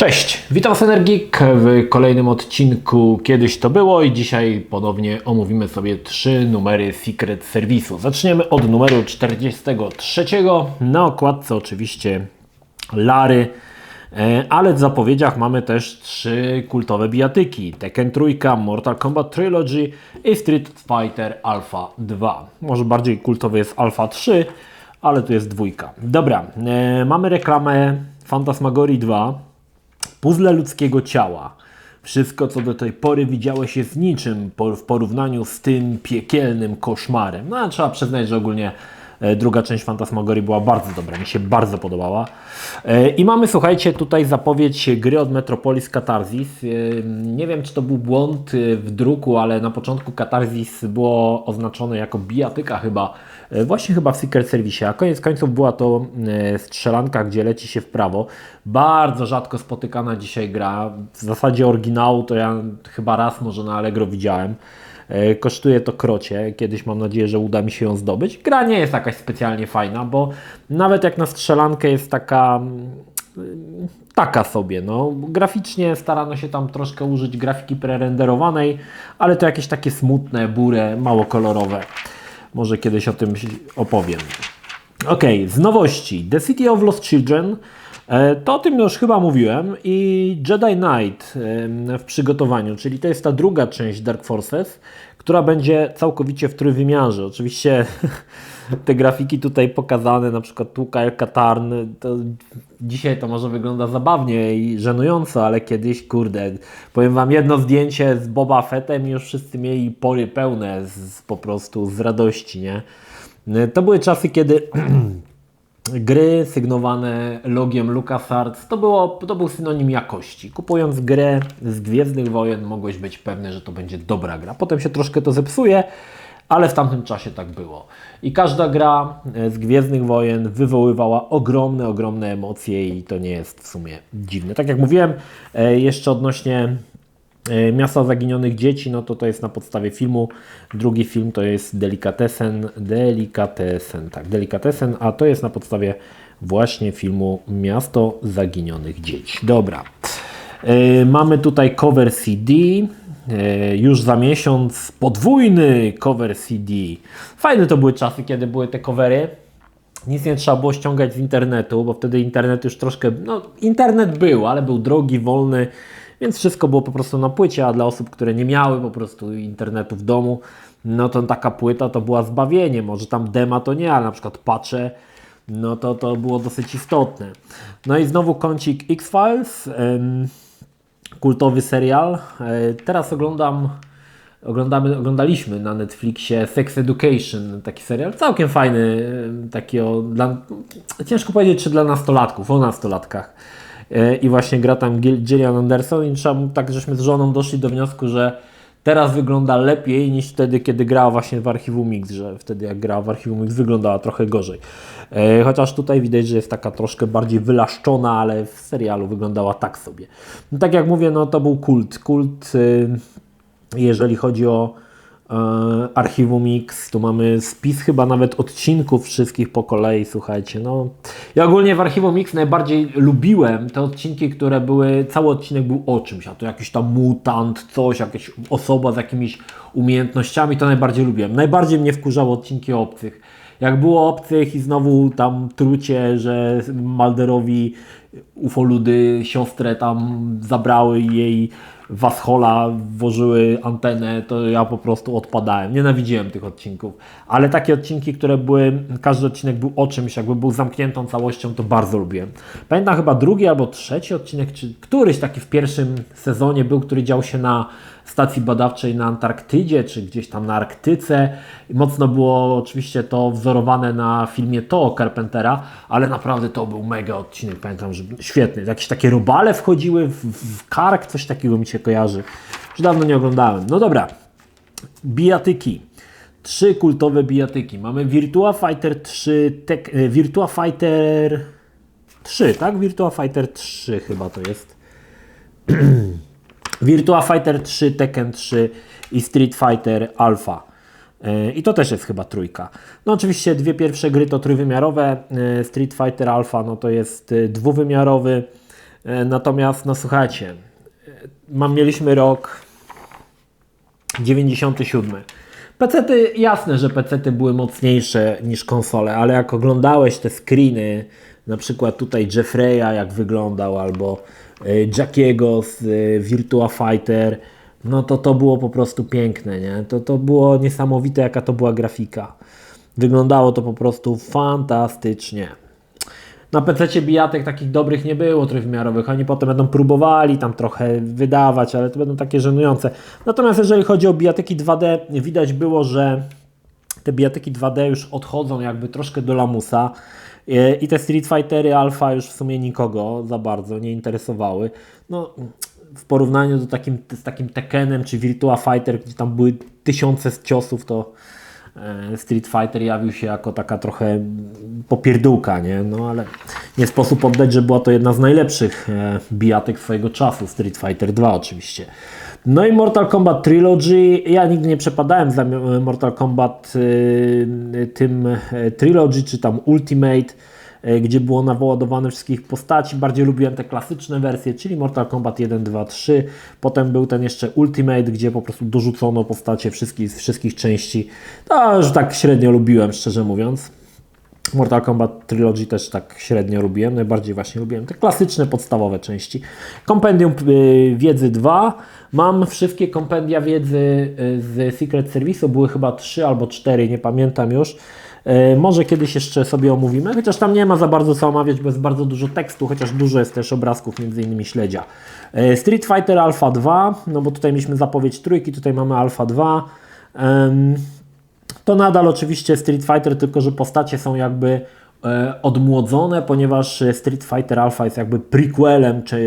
Cześć, witam Synergeek w kolejnym odcinku Kiedyś to było i dzisiaj ponownie omówimy sobie 3 numery Secret Service'u. Zaczniemy od numeru 43. Na okładce oczywiście Larry, ale w zapowiedziach mamy też 3 kultowe bijatyki. Tekken 3, Mortal Kombat Trilogy i Street Fighter Alpha 2. Może bardziej kultowy jest Alpha 3, ale tu jest 2. Dobra, mamy reklamę Phantasmagorii 2. Puzzle ludzkiego ciała. Wszystko, co do tej pory widziałeś, jest niczym w porównaniu z tym piekielnym koszmarem. No, trzeba przyznać, że ogólnie druga część Phantasmagorii była bardzo dobra, mi się bardzo podobała. I mamy, słuchajcie, tutaj zapowiedź gry od Metropolis Catharsis. Nie wiem, czy to był błąd w druku, ale na początku Catharsis było oznaczone jako bijatyka chyba, właśnie chyba w Secret Service, a koniec końców była to strzelanka, gdzie leci się w prawo. Bardzo rzadko spotykana dzisiaj gra. W zasadzie oryginału to ja chyba raz może na Allegro widziałem. Kosztuje to krocie. Kiedyś mam nadzieję, że uda mi się ją zdobyć. Gra nie jest jakaś specjalnie fajna, bo nawet jak na strzelankę jest taka sobie. No. Graficznie starano się tam troszkę użyć grafiki prerenderowanej, ale to jakieś takie smutne, burę, mało kolorowe. Może kiedyś o tym opowiem. Ok, z nowości. The City of Lost Children. To o tym już chyba mówiłem i Jedi Knight w przygotowaniu, czyli to jest ta druga część Dark Forces, która będzie całkowicie w trójwymiarze. Oczywiście te grafiki tutaj pokazane, na przykład tu Kyle Katarn, to dzisiaj to może wygląda zabawnie i żenująco, ale kiedyś, kurde, powiem Wam, jedno zdjęcie z Boba Fettem i już wszyscy mieli pory pełne po prostu z radości, nie? To były czasy, kiedy gry sygnowane logiem LucasArts to był synonim jakości. Kupując grę z Gwiezdnych Wojen mogłeś być pewny, że to będzie dobra gra. Potem się troszkę to zepsuje, ale w tamtym czasie tak było. I każda gra z Gwiezdnych Wojen wywoływała ogromne emocje i to nie jest w sumie dziwne. Tak jak mówiłem, jeszcze odnośnie Miasta Zaginionych Dzieci, no to jest na podstawie filmu. Drugi film to jest Delicatessen, a to jest na podstawie właśnie filmu Miasto Zaginionych Dzieci. Dobra. Mamy tutaj cover CD. Już za miesiąc podwójny cover CD. Fajne to były czasy, kiedy były te covery. Nic nie trzeba było ściągać z internetu, bo wtedy internet już troszkę, internet był, ale był drogi, wolny. Więc wszystko było po prostu na płycie, a dla osób, które nie miały po prostu internetu w domu, no to taka płyta to była zbawienie. Może tam dema to nie, ale na przykład patche, no to było dosyć istotne. No i znowu kącik X-Files, kultowy serial. Teraz oglądaliśmy na Netflixie Sex Education, taki serial, całkiem fajny, ciężko powiedzieć, czy dla nastolatków, o nastolatkach. I właśnie gra tam Gillian Anderson i tak żeśmy z żoną doszli do wniosku, że teraz wygląda lepiej niż wtedy, kiedy grała właśnie w Archiwum Mix, że wtedy jak grała w Archiwum Mix wyglądała trochę gorzej. Chociaż tutaj widać, że jest taka troszkę bardziej wylaszczona, ale w serialu wyglądała tak sobie. No, tak jak mówię, no to był kult, jeżeli chodzi o Archiwum Mix, tu mamy spis chyba nawet odcinków wszystkich po kolei, słuchajcie, no. Ja ogólnie w Archiwum Mix najbardziej lubiłem te odcinki, które cały odcinek był o czymś, a to jakiś tam mutant, coś, jakaś osoba z jakimiś umiejętnościami, to najbardziej lubiłem. Najbardziej mnie wkurzały odcinki o obcych. Jak było obcych i znowu tam trucie, że Mulderowi ufoludy siostrę tam zabrały i jej w Ashola włożyły antenę, to ja po prostu odpadałem. Nienawidziłem tych odcinków. Ale takie odcinki, każdy odcinek był o czymś, jakby był zamkniętą całością, to bardzo lubiłem. Pamiętam chyba drugi albo trzeci odcinek, czy któryś taki w pierwszym sezonie był, który dział się na stacji badawczej na Antarktydzie, czy gdzieś tam na Arktyce. Mocno było oczywiście to wzorowane na filmie To Carpentera, ale naprawdę to był mega odcinek, pamiętam, że świetny. Jakieś takie robale wchodziły w kark, coś takiego mi się kojarzy. Już dawno nie oglądałem. No dobra, bijatyki. 3 kultowe bijatyki. Mamy Virtua Fighter 3, Virtua Fighter 3, tak? Virtua Fighter 3 chyba to jest. Virtua Fighter 3, Tekken 3 i Street Fighter Alpha. I to też jest chyba trójka. No oczywiście dwie pierwsze gry to trójwymiarowe. Street Fighter Alpha no to jest dwuwymiarowy. Natomiast, no słuchajcie, mieliśmy rok 97. PC-ty, jasne, że PC-ty były mocniejsze niż konsole, ale jak oglądałeś te screeny, na przykład tutaj Jeffreya jak wyglądał, albo Jackiego z Virtua Fighter, no to było po prostu piękne, nie? To było niesamowite, jaka to była grafika. Wyglądało to po prostu fantastycznie. Na PC bijatek takich dobrych nie było trójwymiarowych. Oni potem będą próbowali tam trochę wydawać, ale to będą takie żenujące. Natomiast jeżeli chodzi o bijatyki 2D, widać było, że te bijatyki 2D już odchodzą jakby troszkę do lamusa. I te Street Fightery Alpha już w sumie nikogo za bardzo nie interesowały. No, w porównaniu z takim Tekkenem czy Virtua Fighter, gdzie tam były tysiące ciosów, to Street Fighter jawił się jako taka trochę popierdółka, nie? No ale nie sposób oddać, że była to jedna z najlepszych bijatek swojego czasu, Street Fighter 2 oczywiście. No i Mortal Kombat Trilogy, ja nigdy nie przepadałem za Mortal Kombat tym Trilogy, czy tam Ultimate, gdzie było naładowane wszystkich postaci. Bardziej lubiłem te klasyczne wersje, czyli Mortal Kombat 1, 2, 3. Potem był ten jeszcze Ultimate, gdzie po prostu dorzucono postacie z wszystkich części. To już tak średnio lubiłem, szczerze mówiąc. Mortal Kombat Trilogy też tak średnio lubiłem. Najbardziej właśnie lubiłem te klasyczne, podstawowe części. Kompendium Wiedzy 2. Mam wszystkie kompendia wiedzy z Secret Service'u. Były chyba 3 albo 4, nie pamiętam już. Może kiedyś jeszcze sobie omówimy, chociaż tam nie ma za bardzo co omawiać, bo jest bardzo dużo tekstu, chociaż dużo jest też obrazków, między innymi śledzia. Street Fighter Alpha 2, no bo tutaj mieliśmy zapowiedź trójki, tutaj mamy Alpha 2. To nadal oczywiście Street Fighter, tylko że postacie są jakby odmłodzone, ponieważ Street Fighter Alpha jest jakby prequelem czy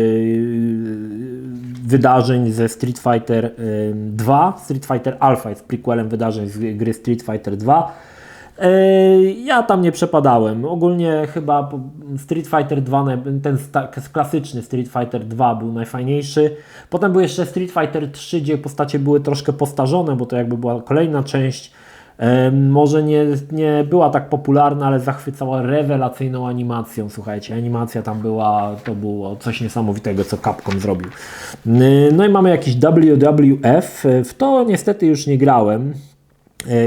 wydarzeń ze Street Fighter 2. Street Fighter Alpha jest prequelem wydarzeń z gry Street Fighter 2. Ja tam nie przepadałem. Ogólnie chyba Street Fighter 2, ten klasyczny Street Fighter 2 był najfajniejszy. Potem był jeszcze Street Fighter 3, gdzie postacie były troszkę postarzone, bo to jakby była kolejna część. Może nie była tak popularna, ale zachwycała rewelacyjną animacją. Słuchajcie, animacja tam była, to było coś niesamowitego, co Capcom zrobił. No i mamy jakiś WWF. W to niestety już nie grałem.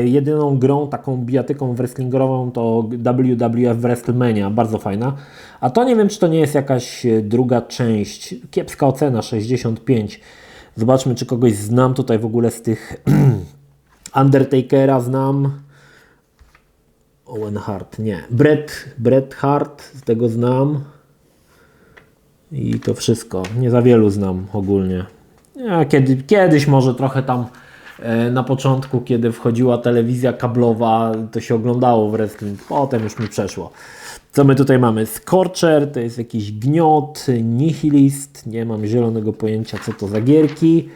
Jedyną grą taką bijatyką wrestlingową to WWF WrestleMania, bardzo fajna. A to nie wiem, czy to nie jest jakaś druga część. Kiepska ocena, 65. Zobaczmy, czy kogoś znam tutaj w ogóle z tych... Undertakera znam. Owen Hart, nie. Bret Hart, z tego znam. I to wszystko. Nie za wielu znam ogólnie. Ja kiedyś może trochę tam na początku, kiedy wchodziła telewizja kablowa, to się oglądało wrestling. Potem już mi przeszło. Co my tutaj mamy? Scorcher, to jest jakiś gniot, Nihilist, nie mam zielonego pojęcia, co to za gierki.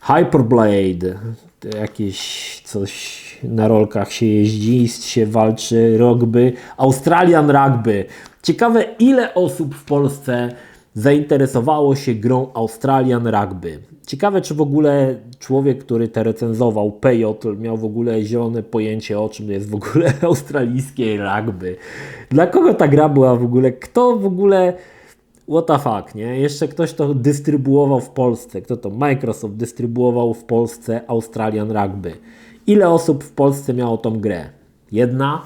Hyperblade, to jakieś coś na rolkach się jeździ, się walczy, rugby, Australian Rugby. Ciekawe, ile osób w Polsce zainteresowało się grą Australian Rugby. Ciekawe, czy w ogóle człowiek, który to recenzował, PJ, miał w ogóle zielone pojęcie, o czym jest w ogóle australijskie rugby. Dla kogo ta gra była w ogóle? Kto w ogóle... What the fuck, nie? Jeszcze ktoś to dystrybuował w Polsce. Kto to? Microsoft dystrybuował w Polsce Australian Rugby. Ile osób w Polsce miało tą grę? Jedna?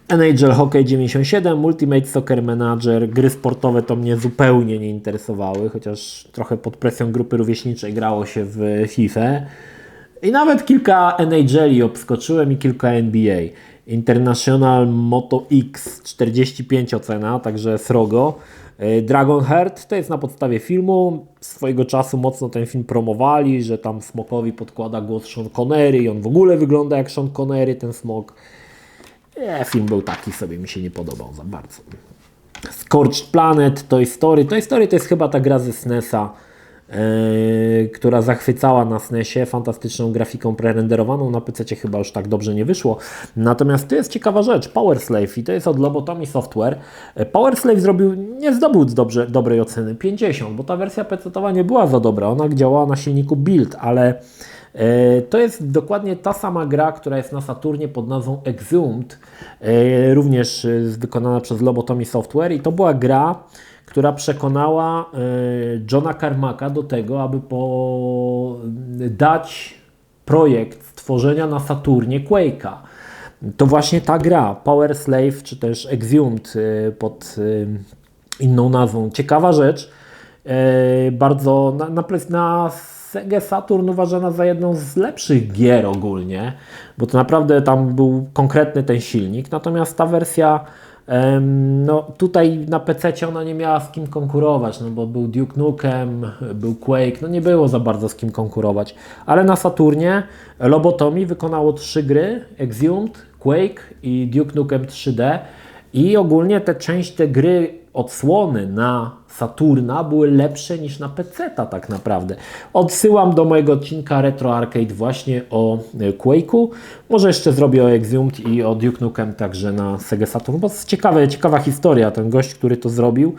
NHL Hockey 97, Ultimate Soccer Manager, gry sportowe to mnie zupełnie nie interesowały, chociaż trochę pod presją grupy rówieśniczej grało się w FIFA. I nawet kilka NHL obskoczyłem i kilka NBA. International Moto X 45 ocena, także srogo. Dragonheart to jest na podstawie filmu. Swojego czasu mocno ten film promowali, że tam smokowi podkłada głos Sean Connery i on w ogóle wygląda jak Sean Connery, ten smok. Film był taki, sobie mi się nie podobał za bardzo. Scorched Planet, Toy Story. Toy Story to jest chyba ta gra ze SNES-a, która zachwycała na SNES-ie fantastyczną grafiką prerenderowaną. Na PC chyba już tak dobrze nie wyszło. Natomiast to jest ciekawa rzecz. Power Slave i to jest od Lobotomy Software. Power Slave nie zdobył dobrej oceny 50, bo ta wersja PC-towa nie była za dobra. Ona działała na silniku Build, ale To jest dokładnie ta sama gra, która jest na Saturnie pod nazwą Exhumed, również wykonana przez Lobotomy Software i to była gra, która przekonała Johna Carmacka do tego, aby dać projekt stworzenia na Saturnie Quake'a. To właśnie ta gra, Power Slave, czy też Exhumed pod inną nazwą. Ciekawa rzecz, bardzo na Sega Saturn uważana za jedną z lepszych gier ogólnie, bo to naprawdę tam był konkretny ten silnik, natomiast ta wersja, no tutaj na PC ona nie miała z kim konkurować, no bo był Duke Nukem, był Quake, no nie było za bardzo z kim konkurować, ale na Saturnie Lobotomy wykonało 3 gry, Exhumed, Quake i Duke Nukem 3D i ogólnie te gry odsłony na Saturna były lepsze niż na PC-ta tak naprawdę. Odsyłam do mojego odcinka Retro Arcade właśnie o Quake'u. Może jeszcze zrobię o Exhumed i o Duke Nukem także na Sega Saturn, bo jest ciekawa historia. Ten gość, który to zrobił,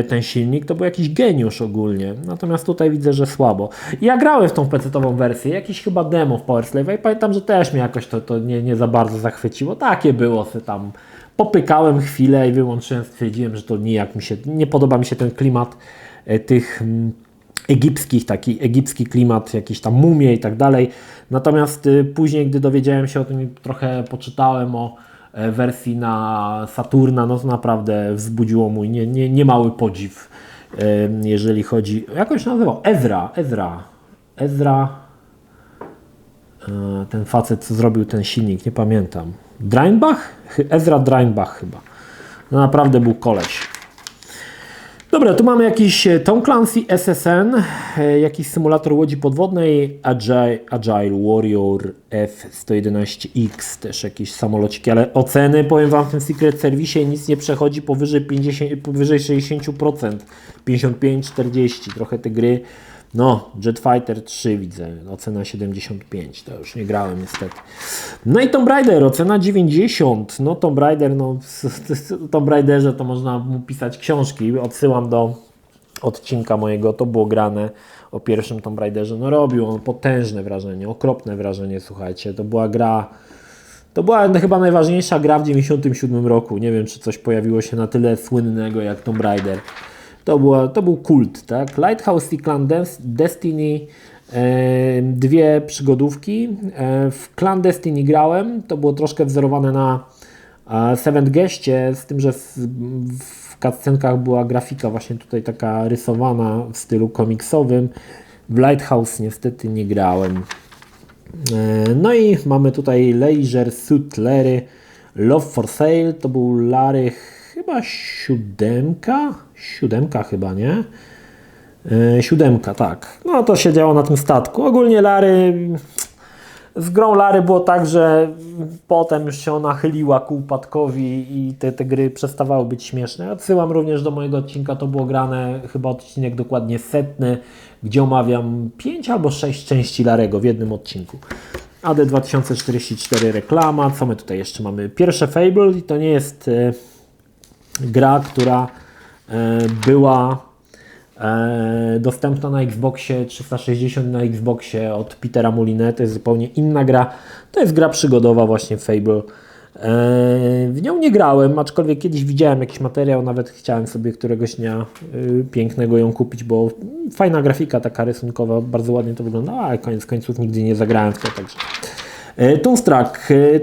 ten silnik, to był jakiś geniusz ogólnie. Natomiast tutaj widzę, że słabo. Ja grałem w tą PC-tową wersję, jakiś chyba demo w Power Slave i pamiętam, że też mnie jakoś to nie za bardzo zachwyciło. Takie było se tam. Popykałem chwilę i wyłączyłem, stwierdziłem, że to nijak nie podoba mi się ten klimat tych egipskich, taki egipski klimat, jakieś tam mumie i tak dalej. Natomiast później, gdy dowiedziałem się o tym i trochę poczytałem o wersji na Saturna, no to naprawdę wzbudziło mój niemały podziw, jeżeli chodzi, jakoś się nazywał, Ezra, ten facet, co zrobił ten silnik, nie pamiętam. Dreinbach? Ezra Dreinbach chyba. No naprawdę był koleś. Dobra, tu mamy jakiś Tom Clancy SSN, jakiś symulator łodzi podwodnej, Agile Warrior F-111X, też jakieś samolociki, ale oceny, powiem Wam, w tym Secret Service nic nie przechodzi powyżej 60%, 55-40, trochę te gry. No, Jet Fighter 3 widzę, ocena 75, to już nie grałem niestety. No i Tomb Raider, ocena 90, no Tomb Raider, no w Tomb Raiderze to można mu pisać książki, odsyłam do odcinka mojego, to było grane o pierwszym Tomb Raiderze, no robił on potężne wrażenie, okropne wrażenie, słuchajcie, to była chyba najważniejsza gra w 1997 roku, nie wiem czy coś pojawiło się na tyle słynnego jak Tomb Raider. To był kult, tak? Lighthouse i Clandestiny, dwie przygodówki. W Clandestiny grałem, to było troszkę wzorowane na Seventh Guestie, z tym, że w cutscenkach była grafika właśnie tutaj taka rysowana w stylu komiksowym. W Lighthouse niestety nie grałem. No i mamy tutaj Leisure Suit Larry, Love for Sale, to był Larry chyba siódemka chyba, nie? Siódemka, tak. No to się działo na tym statku. Ogólnie z grą Larry było tak, że potem już się ona chyliła ku upadkowi i te gry przestawały być śmieszne. Odsyłam również do mojego odcinka, to było grane chyba odcinek dokładnie 100, gdzie omawiam 5 albo 6 części Larego w jednym odcinku. AD 2044 reklama. Co my tutaj jeszcze mamy? Pierwsze Fable i to nie jest gra, która była dostępna na Xboxie 360, na Xboxie od Petera Molinet. To jest zupełnie inna gra. To jest gra przygodowa właśnie Fable. W nią nie grałem, aczkolwiek kiedyś widziałem jakiś materiał, nawet chciałem sobie któregoś dnia pięknego ją kupić, bo fajna grafika taka rysunkowa, bardzo ładnie to wygląda, ale koniec końców nigdy nie zagrałem w to, także.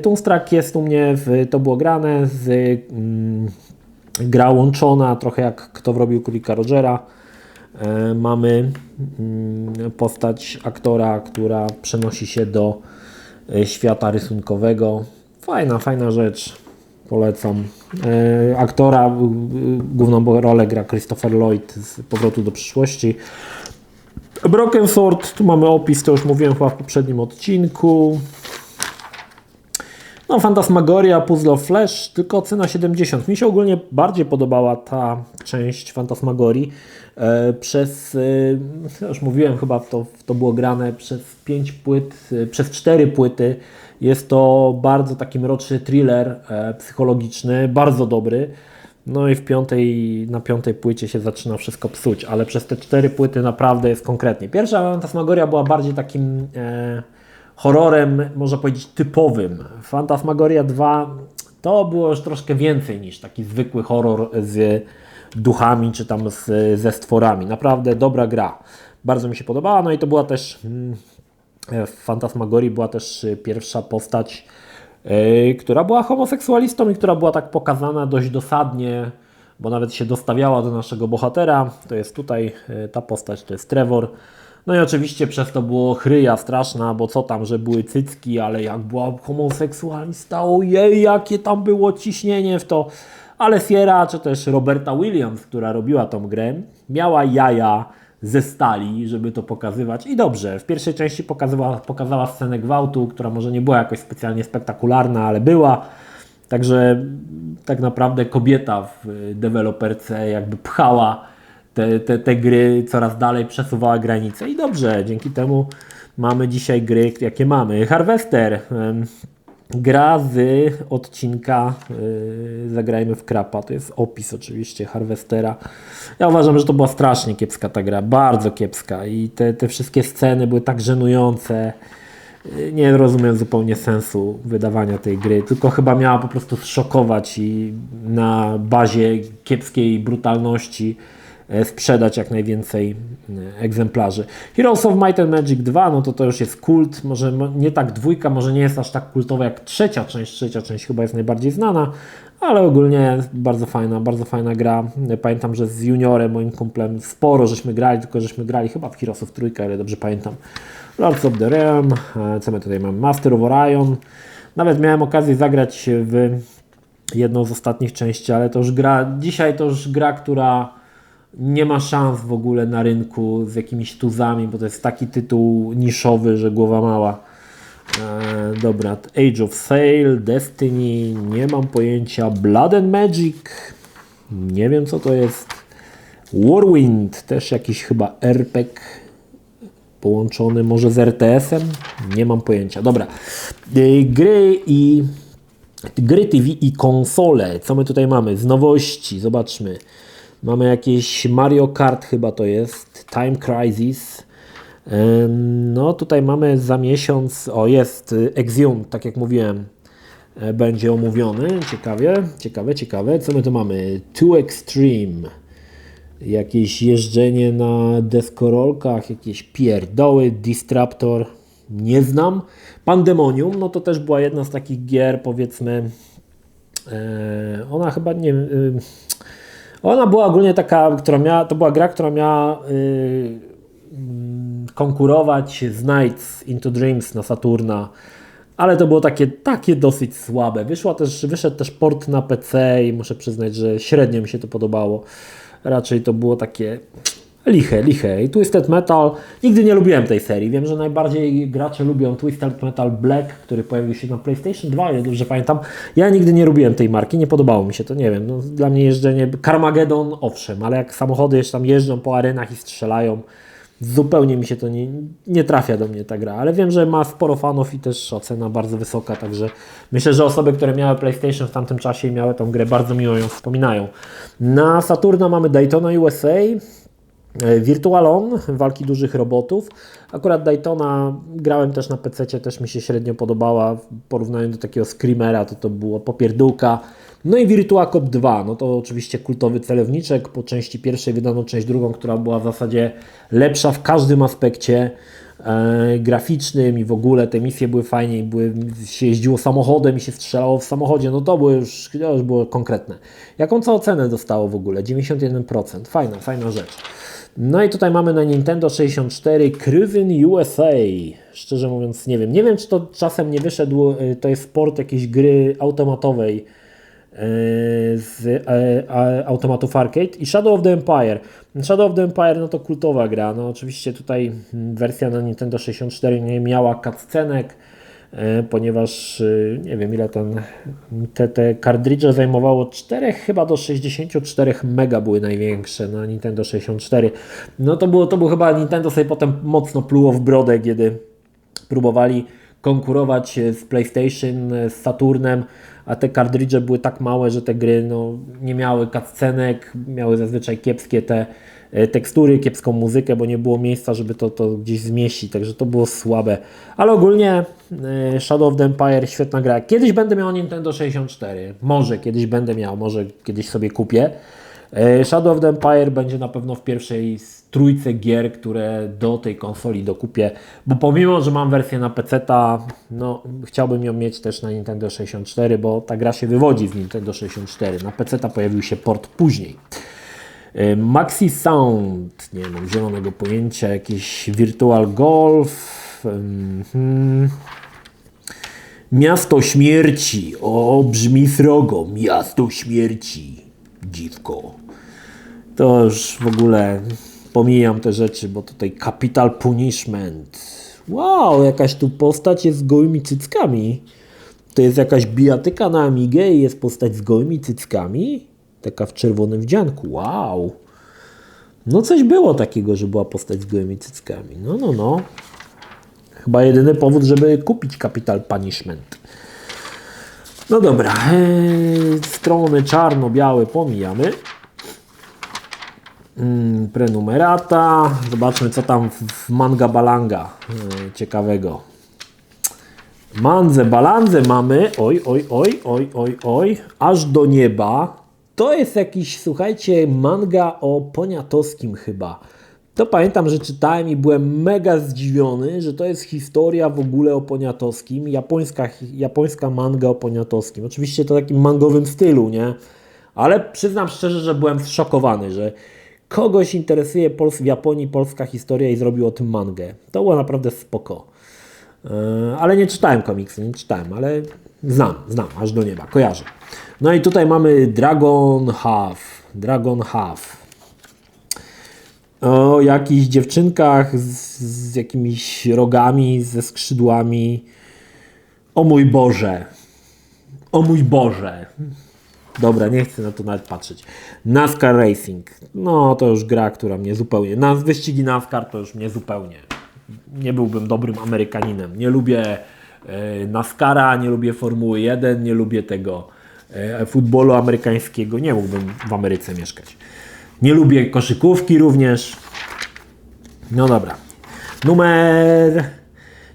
Toonstruck jest u mnie, to było grane, gra łączona, trochę jak Kto wrobił królika Rogera. Mamy postać aktora, która przenosi się do świata rysunkowego. Fajna rzecz, polecam. Aktora, główną rolę gra Christopher Lloyd z Powrotu do przyszłości. Broken Sword, tu mamy opis, to już mówiłem chyba w poprzednim odcinku. No, Fantasmagoria, Puzzle of Flesh, tylko ocena 70. Mi się ogólnie bardziej podobała ta część Fantasmagorii. Już mówiłem, chyba to było grane przez 5 płyt, przez 4 płyty. Jest to bardzo taki mroczny thriller psychologiczny, bardzo dobry. No i na piątej płycie się zaczyna wszystko psuć, ale przez te 4 płyty naprawdę jest konkretnie. Pierwsza Fantasmagoria była bardziej takim horrorem, można powiedzieć, typowym. Fantasmagoria 2 to było już troszkę więcej niż taki zwykły horror z duchami czy tam ze stworami. Naprawdę dobra gra. Bardzo mi się podobała, no i to była też w Fantasmagorii była też pierwsza postać, która była homoseksualistą i która była tak pokazana dość dosadnie, bo nawet się dostawiała do naszego bohatera. To jest tutaj ta postać, to jest Trevor. No i oczywiście przez to było chryja straszna, bo co tam, że były cycki, ale jak była homoseksualista, ojej, jakie tam było ciśnienie w to. Ale Sierra, czy też Roberta Williams, która robiła tą grę, miała jaja ze stali, żeby to pokazywać. I dobrze, w pierwszej części pokazała scenę gwałtu, która może nie była jakoś specjalnie spektakularna, ale była. Także tak naprawdę kobieta w deweloperce jakby pchała te gry coraz dalej, przesuwała granice. I dobrze, dzięki temu mamy dzisiaj gry, jakie mamy. Harvester. Gra z odcinka Zagrajmy w Krapa, to jest opis oczywiście Harvestera. Ja uważam, że to była strasznie kiepska ta gra, bardzo kiepska i te wszystkie sceny były tak żenujące. Nie rozumiem zupełnie sensu wydawania tej gry, tylko chyba miała po prostu zszokować i na bazie kiepskiej brutalności sprzedać jak najwięcej egzemplarzy. Heroes of Might and Magic 2, no to już jest kult, może nie tak dwójka, może nie jest aż tak kultowa jak trzecia część chyba jest najbardziej znana, ale ogólnie bardzo fajna gra. Pamiętam, że z juniorem, moim kumplem, sporo żeśmy grali, tylko żeśmy grali chyba w Heroesów trójkę, ale dobrze pamiętam. Lords of the Realm, co my tutaj mamy? Master of Orion. Nawet miałem okazję zagrać w jedną z ostatnich części, ale dzisiaj to już gra, która nie ma szans w ogóle na rynku z jakimiś tuzami, bo to jest taki tytuł niszowy, że głowa mała. Dobra, Age of Sail, Destiny, nie mam pojęcia. Blood and Magic, nie wiem co to jest. Warwind, też jakiś chyba RPG połączony może z RTS-em, nie mam pojęcia. Dobra, gry TV i konsole, co my tutaj mamy? Z nowości, zobaczmy. Mamy jakieś Mario Kart chyba to jest, Time Crisis. No tutaj mamy za miesiąc, jest Exhumed, tak jak mówiłem, będzie omówiony. Ciekawe. Co my tu mamy? Too Extreme. Jakieś jeżdżenie na deskorolkach, jakieś pierdoły, Distraptor, nie znam. Pandemonium, no to też była jedna z takich gier, powiedzmy, ona chyba nie... Ona była ogólnie taka, to była gra, która miała konkurować z Nights into Dreams na Saturna, ale to było takie dosyć słabe. Wyszedł też port na PC i muszę przyznać, że średnio mi się to podobało. Raczej to było takie liche. I Twisted Metal, nigdy nie lubiłem tej serii. Wiem, że najbardziej gracze lubią Twisted Metal Black, który pojawił się na PlayStation 2, ile dobrze pamiętam. Ja nigdy nie lubiłem tej marki, nie podobało mi się to, nie wiem. No, dla mnie jeżdżenie, Carmageddon owszem, ale jak samochody jeszcze tam jeżdżą po arenach i strzelają, zupełnie mi się to nie trafia do mnie ta gra, ale wiem, że ma sporo fanów i też ocena bardzo wysoka, także myślę, że osoby, które miały PlayStation w tamtym czasie i miały tą grę, bardzo miło ją wspominają. Na Saturna mamy Daytona USA, Virtual On, walki dużych robotów. Akurat Daytona grałem też na PC-cie, też mi się średnio podobała w porównaniu do takiego Screamera, to było popierdółka. No i Virtua Cop 2, no to oczywiście kultowy celowniczek, po części pierwszej wydano część drugą, która była w zasadzie lepsza w każdym aspekcie graficznym i w ogóle te misje były fajnie, się jeździło samochodem i się strzelało w samochodzie, no to już było konkretne. Jaką co ocenę dostało w ogóle? 91%, fajna rzecz. No i tutaj mamy na Nintendo 64 Cruis'n USA. Szczerze mówiąc nie wiem czy to czasem nie wyszedł, to jest port jakiejś gry automatowej z automatów arcade i Shadow of the Empire. Shadow of the Empire no to kultowa gra, no oczywiście tutaj wersja na Nintendo 64 nie miała cutscenek, ponieważ nie wiem ile te kartridże zajmowało 4 chyba do 64 mega były największe na Nintendo 64. No to był chyba Nintendo sobie potem mocno pluło w brodę, kiedy próbowali konkurować z PlayStation, z Saturnem, a te kartridże były tak małe, że te gry no, nie miały cutscenek, miały zazwyczaj kiepskie te tekstury, kiepską muzykę, bo nie było miejsca, żeby to gdzieś zmieścić, także to było słabe. Ale ogólnie Shadow of the Empire, świetna gra. Kiedyś będę miał Nintendo 64, może kiedyś będę miał, może kiedyś sobie kupię. Shadow of the Empire będzie na pewno w pierwszej z trójce gier, które do tej konsoli dokupię, bo pomimo, że mam wersję na PC-ta, no chciałbym ją mieć też na Nintendo 64, bo ta gra się wywodzi z Nintendo 64. Na PC-ta pojawił się port później. Maxi Sound, nie mam zielonego pojęcia, jakiś Virtual Golf, Miasto Śmierci, o brzmi srogo, Miasto Śmierci, dziwko. To już w ogóle pomijam te rzeczy, bo tutaj Capital Punishment. Wow, jakaś tu postać jest z gołymi cyckami. To jest jakaś bijatyka na Amigę i jest postać z gołymi cyckami. Taka w czerwonym wdzianku. Wow. No coś było takiego, że była postać z gołymi cyckami. No. Chyba jedyny powód, żeby kupić Capital Punishment. No dobra. Strony czarno-białe pomijamy. Prenumerata. Zobaczmy, co tam w Manga Balanga ciekawego. Mandze Balandze mamy. Oj. Aż do nieba. To jest jakiś, słuchajcie, manga o Poniatowskim chyba. To pamiętam, że czytałem i byłem mega zdziwiony, że to jest historia w ogóle o Poniatowskim. Japońska manga o Poniatowskim. Oczywiście to w takim mangowym stylu, nie? Ale przyznam szczerze, że byłem zszokowany, że kogoś interesuje w Japonii polska historia i zrobił o tym mangę. To było naprawdę spoko. Ale nie czytałem komiksu, ale znam, aż do nieba, kojarzę. No i tutaj mamy Dragon Half. O jakichś dziewczynkach z jakimiś rogami, ze skrzydłami. O mój Boże. Dobra, nie chcę na to nawet patrzeć. NASCAR Racing. No to już gra, która mnie zupełnie... Wyścigi NASCAR to już mnie zupełnie... Nie byłbym dobrym Amerykaninem. Nie lubię NASCARa, nie lubię Formuły 1, nie lubię tego futbolu amerykańskiego. Nie mógłbym w Ameryce mieszkać. Nie lubię koszykówki również. No dobra. Numer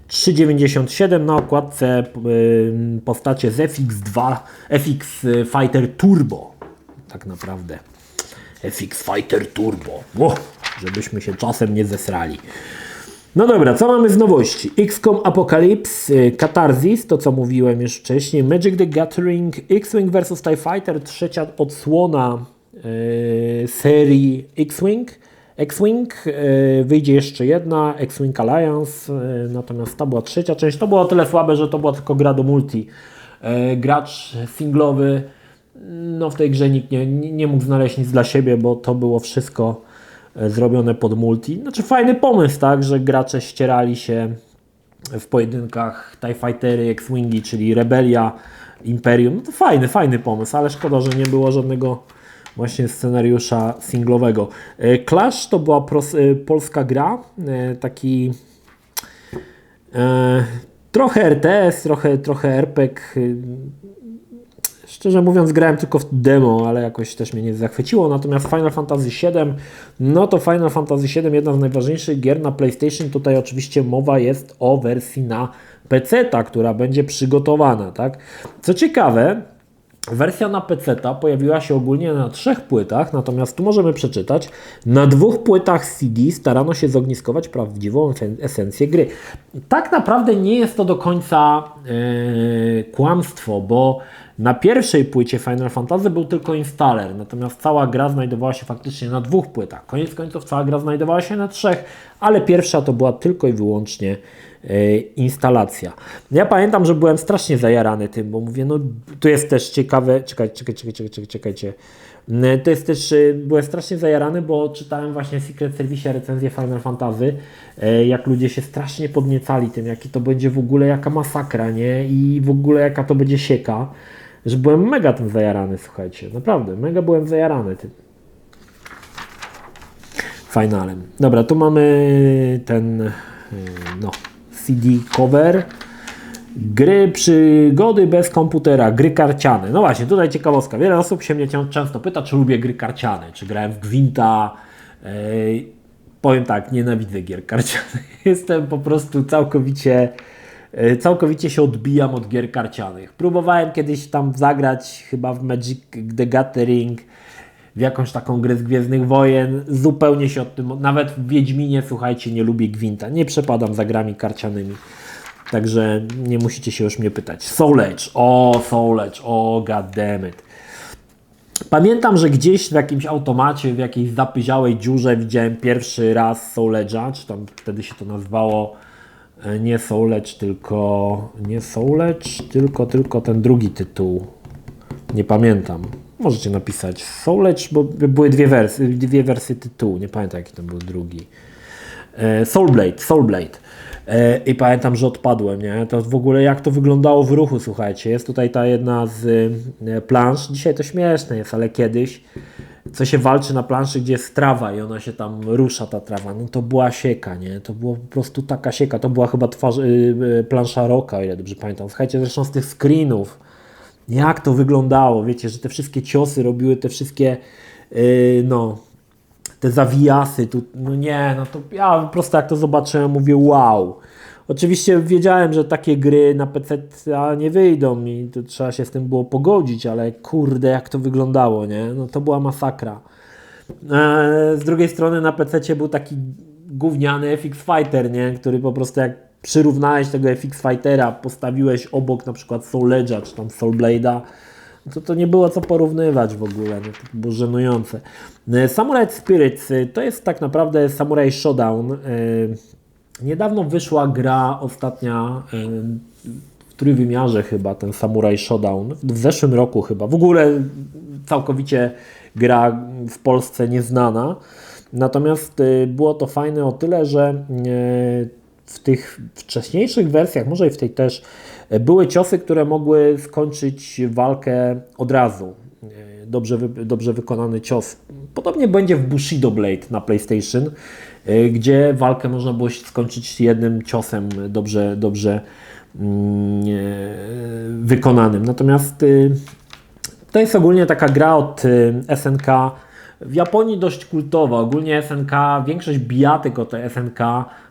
397 na okładce postacie z FX2, FX Fighter Turbo. Tak naprawdę. FX Fighter Turbo. Żebyśmy się czasem nie zesrali. No dobra, co mamy z nowości? XCOM Apocalypse, Catharsis, to co mówiłem już wcześniej, Magic the Gathering, X-Wing vs TIE Fighter, trzecia odsłona serii X-Wing, wyjdzie jeszcze jedna, X-Wing Alliance, natomiast ta była trzecia część, to było o tyle słabe, że to była tylko gra do multi. Gracz singlowy, no w tej grze nikt nie mógł znaleźć nic dla siebie, bo to było wszystko zrobione pod multi. Znaczy fajny pomysł, tak, że gracze ścierali się w pojedynkach TIE Fightery, X-Wingi, czyli Rebelia, Imperium. No to fajny pomysł, ale szkoda, że nie było żadnego właśnie scenariusza singlowego. Clash to była polska gra, taki trochę RTS, trochę RPG. Szczerze mówiąc, grałem tylko w demo, ale jakoś też mnie nie zachwyciło. Natomiast Final Fantasy VII, no to Final Fantasy VII, jedna z najważniejszych gier na PlayStation. Tutaj oczywiście mowa jest o wersji na PC-ta, która będzie przygotowana, tak? Co ciekawe, wersja na PC-ta pojawiła się ogólnie na 3 płytach, natomiast tu możemy przeczytać, na 2 płytach CD starano się zogniskować prawdziwą esencję gry. Tak naprawdę nie jest to do końca kłamstwo, bo na pierwszej płycie Final Fantasy był tylko installer, natomiast cała gra znajdowała się faktycznie na 2 płytach. Koniec końców cała gra znajdowała się na 3, ale pierwsza to była tylko i wyłącznie instalacja. Ja pamiętam, że byłem strasznie zajarany tym, bo mówię, no to jest też ciekawe, czekajcie. To jest też, byłem strasznie zajarany, bo czytałem właśnie w Secret Service recenzję Final Fantasy, jak ludzie się strasznie podniecali tym, jaki to będzie w ogóle, jaka masakra, nie? I w ogóle jaka to będzie sieka, że byłem mega tym zajarany, słuchajcie, naprawdę, mega byłem zajarany tym finalem. Dobra, tu mamy ten, no, CD cover. Gry przygody bez komputera, gry karciane. No właśnie, tutaj ciekawostka. Wiele osób się mnie często pyta, czy lubię gry karciane, czy grałem w Gwinta. Powiem tak, nienawidzę gier karcianych. Jestem po prostu całkowicie się odbijam od gier karcianych. Próbowałem kiedyś tam zagrać chyba w Magic the Gathering, w jakąś taką grę z Gwiezdnych Wojen. Zupełnie się od tym, nawet w Wiedźminie, słuchajcie, nie lubię Gwinta. Nie przepadam za grami karcianymi. Także nie musicie się już mnie pytać. Soul Edge, goddammit. Pamiętam, że gdzieś w jakimś automacie, w jakiejś zapyziałej dziurze widziałem pierwszy raz Soul Edge'a, czy tam wtedy się to nazywało nie Soul Edge, tylko ten drugi tytuł. Nie pamiętam. Możecie napisać Soul Edge, bo były dwie wersje tytułu. Nie pamiętam, jaki to był drugi. Soul Blade. I pamiętam, że odpadłem, nie? To w ogóle jak to wyglądało w ruchu, słuchajcie. Jest tutaj ta jedna z plansz. Dzisiaj to śmieszne jest, ale kiedyś co się walczy na planszy, gdzie jest trawa i ona się tam rusza, ta trawa. No to była sieka, nie? To była po prostu taka sieka. To była chyba plansza Rocka, o ile dobrze pamiętam. Słuchajcie, zresztą z tych screenów, jak to wyglądało. Wiecie, że te wszystkie ciosy robiły te wszystkie, te zawijasy, to ja po prostu jak to zobaczyłem, mówię wow. Oczywiście wiedziałem, że takie gry na PC nie wyjdą i to trzeba się z tym było pogodzić, ale kurde jak to wyglądało, nie? No to była masakra. Z drugiej strony na PC był taki gówniany FX Fighter, nie? Który po prostu jak przyrównałeś tego FX Fightera, postawiłeś obok na przykład Soul Edge'a czy tam Soul Blade'a, to nie było co porównywać w ogóle, no, to było żenujące. Samurai Spirits to jest tak naprawdę Samurai Showdown. Niedawno wyszła gra ostatnia w trójwymiarze chyba, ten Samurai Showdown, w zeszłym roku chyba. W ogóle całkowicie gra w Polsce nieznana. Natomiast było to fajne o tyle, że w tych wcześniejszych wersjach, może i w tej też, były ciosy, które mogły skończyć walkę od razu. Dobrze wykonany cios. Podobnie będzie w Bushido Blade na PlayStation, gdzie walkę można było skończyć jednym ciosem dobrze wykonanym. Natomiast to jest ogólnie taka gra od SNK, w Japonii dość kultowa. Ogólnie SNK, większość bijatyk od SNK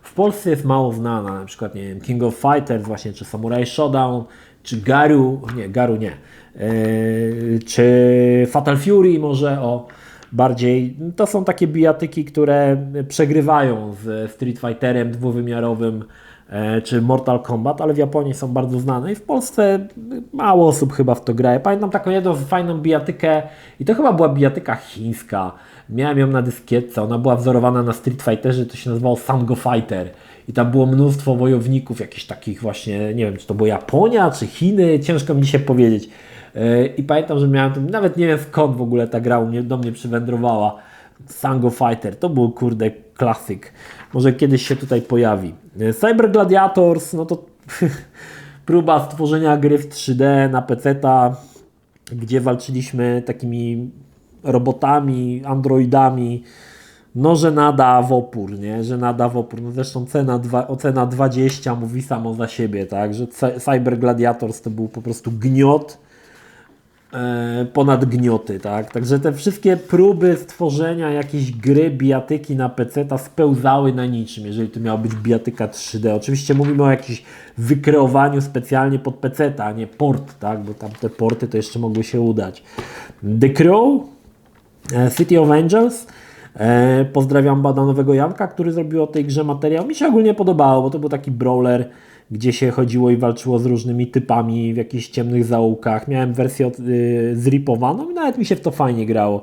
w Polsce jest mało znana. Na przykład, nie wiem, King of Fighters właśnie, czy Samurai Showdown, czy Garu nie, czy Fatal Fury może, bardziej. To są takie bijatyki, które przegrywają z Street Fighterem dwuwymiarowym, czy Mortal Kombat, ale w Japonii są bardzo znane i w Polsce mało osób chyba w to gra. Ja pamiętam taką jedną fajną bijatykę i to chyba była bijatyka chińska. Miałem ją na dyskietce, ona była wzorowana na Street Fighterze, to się nazywało Sango Fighter i tam było mnóstwo wojowników, jakichś takich właśnie, nie wiem, czy to była Japonia, czy Chiny, ciężko mi się powiedzieć. I pamiętam, że miałem, nawet nie wiem skąd w ogóle ta gra do mnie przywędrowała. Sango Fighter, to był kurde klasyk. Może kiedyś się tutaj pojawi. Cyber Gladiators, no to próba stworzenia gry w 3D na PC-ta, gdzie walczyliśmy takimi robotami, androidami. No, że nada w opór, nie? Że nada w opór. No zresztą ocena 20 mówi samo za siebie, tak? Że Cyber Gladiators to był po prostu gniot ponad gnioty, tak? Także te wszystkie próby stworzenia jakiejś gry, bijatyki na PC-ta spełzały na niczym, jeżeli to miała być bijatyka 3D. Oczywiście mówimy o jakimś wykreowaniu specjalnie pod PC-ta, a nie port, tak? Bo tam te porty to jeszcze mogły się udać. The Crow, City of Angels. Pozdrawiam Badanowego Janka, który zrobił o tej grze materiał. Mi się ogólnie podobało, bo to był taki brawler, gdzie się chodziło i walczyło z różnymi typami w jakichś ciemnych zaułkach. Miałem wersję zripowaną i nawet mi się w to fajnie grało.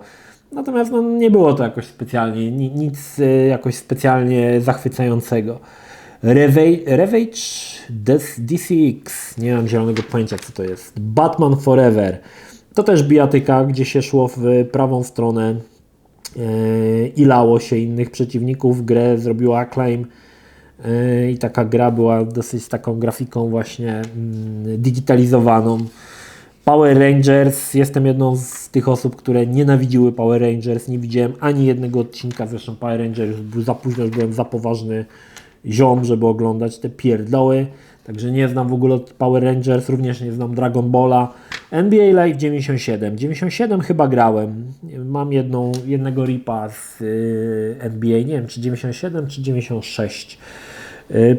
Natomiast no, nie było to jakoś specjalnie, nic jakoś specjalnie zachwycającego. Ravage DCX, nie mam zielonego pojęcia co to jest. Batman Forever, to też bijatyka, gdzie się szło w prawą stronę i lało się innych przeciwników. Grę zrobiła Acclaim i taka gra była dosyć taką grafiką właśnie digitalizowaną. Power Rangers, jestem jedną z tych osób, które nienawidziły Power Rangers, nie widziałem ani jednego odcinka, zresztą Power Rangers był za późno, już byłem za poważny ziom, żeby oglądać te pierdoły. Także nie znam w ogóle Power Rangers, również nie znam Dragon Balla. NBA Live 97. 97 chyba grałem. Mam jednego ripa z NBA, nie wiem czy 97 czy 96.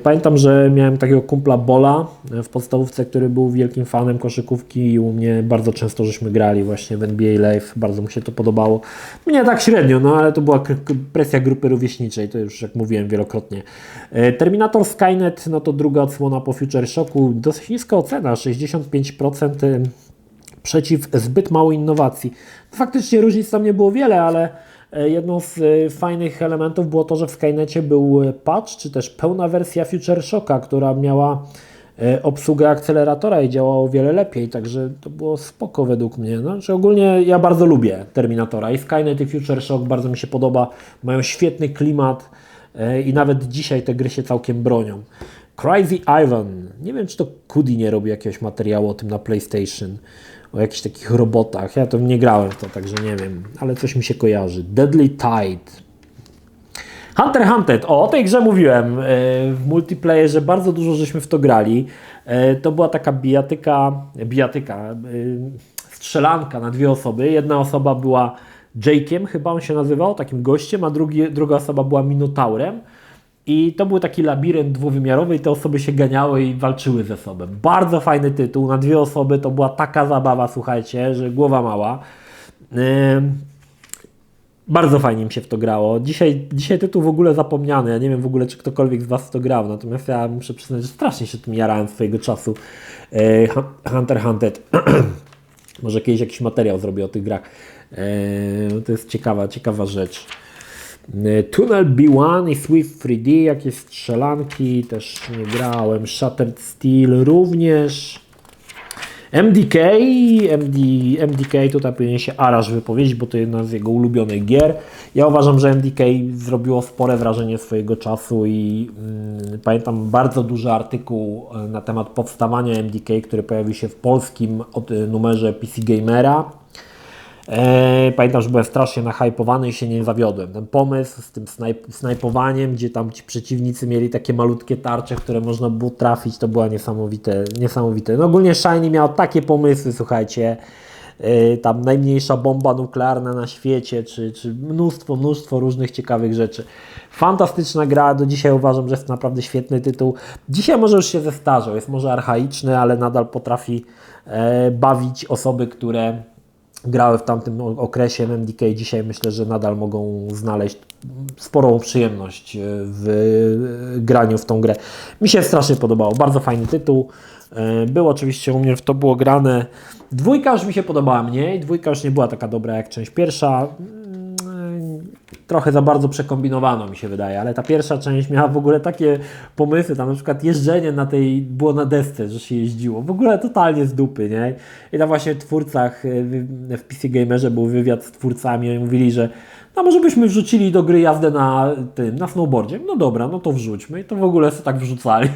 Pamiętam, że miałem takiego kumpla Bola w podstawówce, który był wielkim fanem koszykówki i u mnie bardzo często żeśmy grali właśnie w NBA Live, bardzo mu się to podobało. Mnie tak średnio, no ale to była presja grupy rówieśniczej, to już jak mówiłem wielokrotnie. Terminator Skynet, no to druga odsłona po Future Shocku, dosyć niska ocena, 65% przeciw zbyt mało innowacji. Faktycznie różnic tam nie było wiele, ale jedną z fajnych elementów było to, że w Skynecie był patch, czy też pełna wersja Future Shocka, która miała obsługę akceleratora i działała o wiele lepiej, także to było spoko według mnie. Znaczy ogólnie ja bardzo lubię Terminatora i Skynet i Future Shock bardzo mi się podoba, mają świetny klimat i nawet dzisiaj te gry się całkiem bronią. Crazy Ivan, nie wiem czy to Kudi nie robi jakiegoś materiału o tym na PlayStation, o jakichś takich robotach. Ja to nie grałem w to, także nie wiem, ale coś mi się kojarzy. Deadly Tide. Hunter x Hunted. O tej grze mówiłem w multiplayerze, bardzo dużo żeśmy w to grali. To była taka strzelanka na dwie osoby. Jedna osoba była Jake'iem, chyba on się nazywał, takim gościem, a druga osoba była Minotaurem. I to był taki labirynt dwuwymiarowy i te osoby się ganiały i walczyły ze sobą. Bardzo fajny tytuł, na dwie osoby to była taka zabawa, słuchajcie, że głowa mała. Bardzo fajnie mi się w to grało. Dzisiaj tytuł w ogóle zapomniany, ja nie wiem w ogóle czy ktokolwiek z Was w to grał, natomiast ja muszę przyznać, że strasznie się tym jarałem swojego czasu. Hunter x Hunted. Może kiedyś jakiś materiał zrobię o tych grach. To jest ciekawa rzecz. Tunnel B1 i Swift 3D, jakieś strzelanki, też nie grałem. Shattered Steel również. MDK, tutaj powinien się Arash wypowiedzieć, bo to jedna z jego ulubionych gier. Ja uważam, że MDK zrobiło spore wrażenie swojego czasu i pamiętam bardzo duży artykuł na temat powstawania MDK, który pojawił się w polskim numerze PC Gamera. Pamiętam, że byłem strasznie nahypowany i się nie zawiodłem. Ten pomysł z tym snajpowaniem, gdzie tam ci przeciwnicy mieli takie malutkie tarcze, które można było trafić, to była niesamowite. No ogólnie Shiny miał takie pomysły, słuchajcie, tam najmniejsza bomba nuklearna na świecie, czy mnóstwo różnych ciekawych rzeczy. Fantastyczna gra, do dzisiaj uważam, że jest naprawdę świetny tytuł. Dzisiaj może już się zestarzał, jest może archaiczny, ale nadal potrafi bawić osoby, które grały w tamtym okresie w MDK. Dzisiaj myślę, że nadal mogą znaleźć sporą przyjemność w graniu w tą grę. Mi się strasznie podobało, bardzo fajny tytuł. Było oczywiście u mnie w to było grane. Dwójka już mi się podobała mniej, dwójka już nie była taka dobra jak część pierwsza. Trochę za bardzo przekombinowano mi się wydaje, ale ta pierwsza część miała w ogóle takie pomysły, tam na przykład jeżdżenie było na desce, że się jeździło, w ogóle totalnie z dupy, nie? I tam właśnie w twórcach, w PC Gamerze był wywiad z twórcami, oni mówili, że no może byśmy wrzucili do gry jazdę na snowboardzie. No dobra, no to wrzućmy. I to w ogóle sobie tak wrzucali,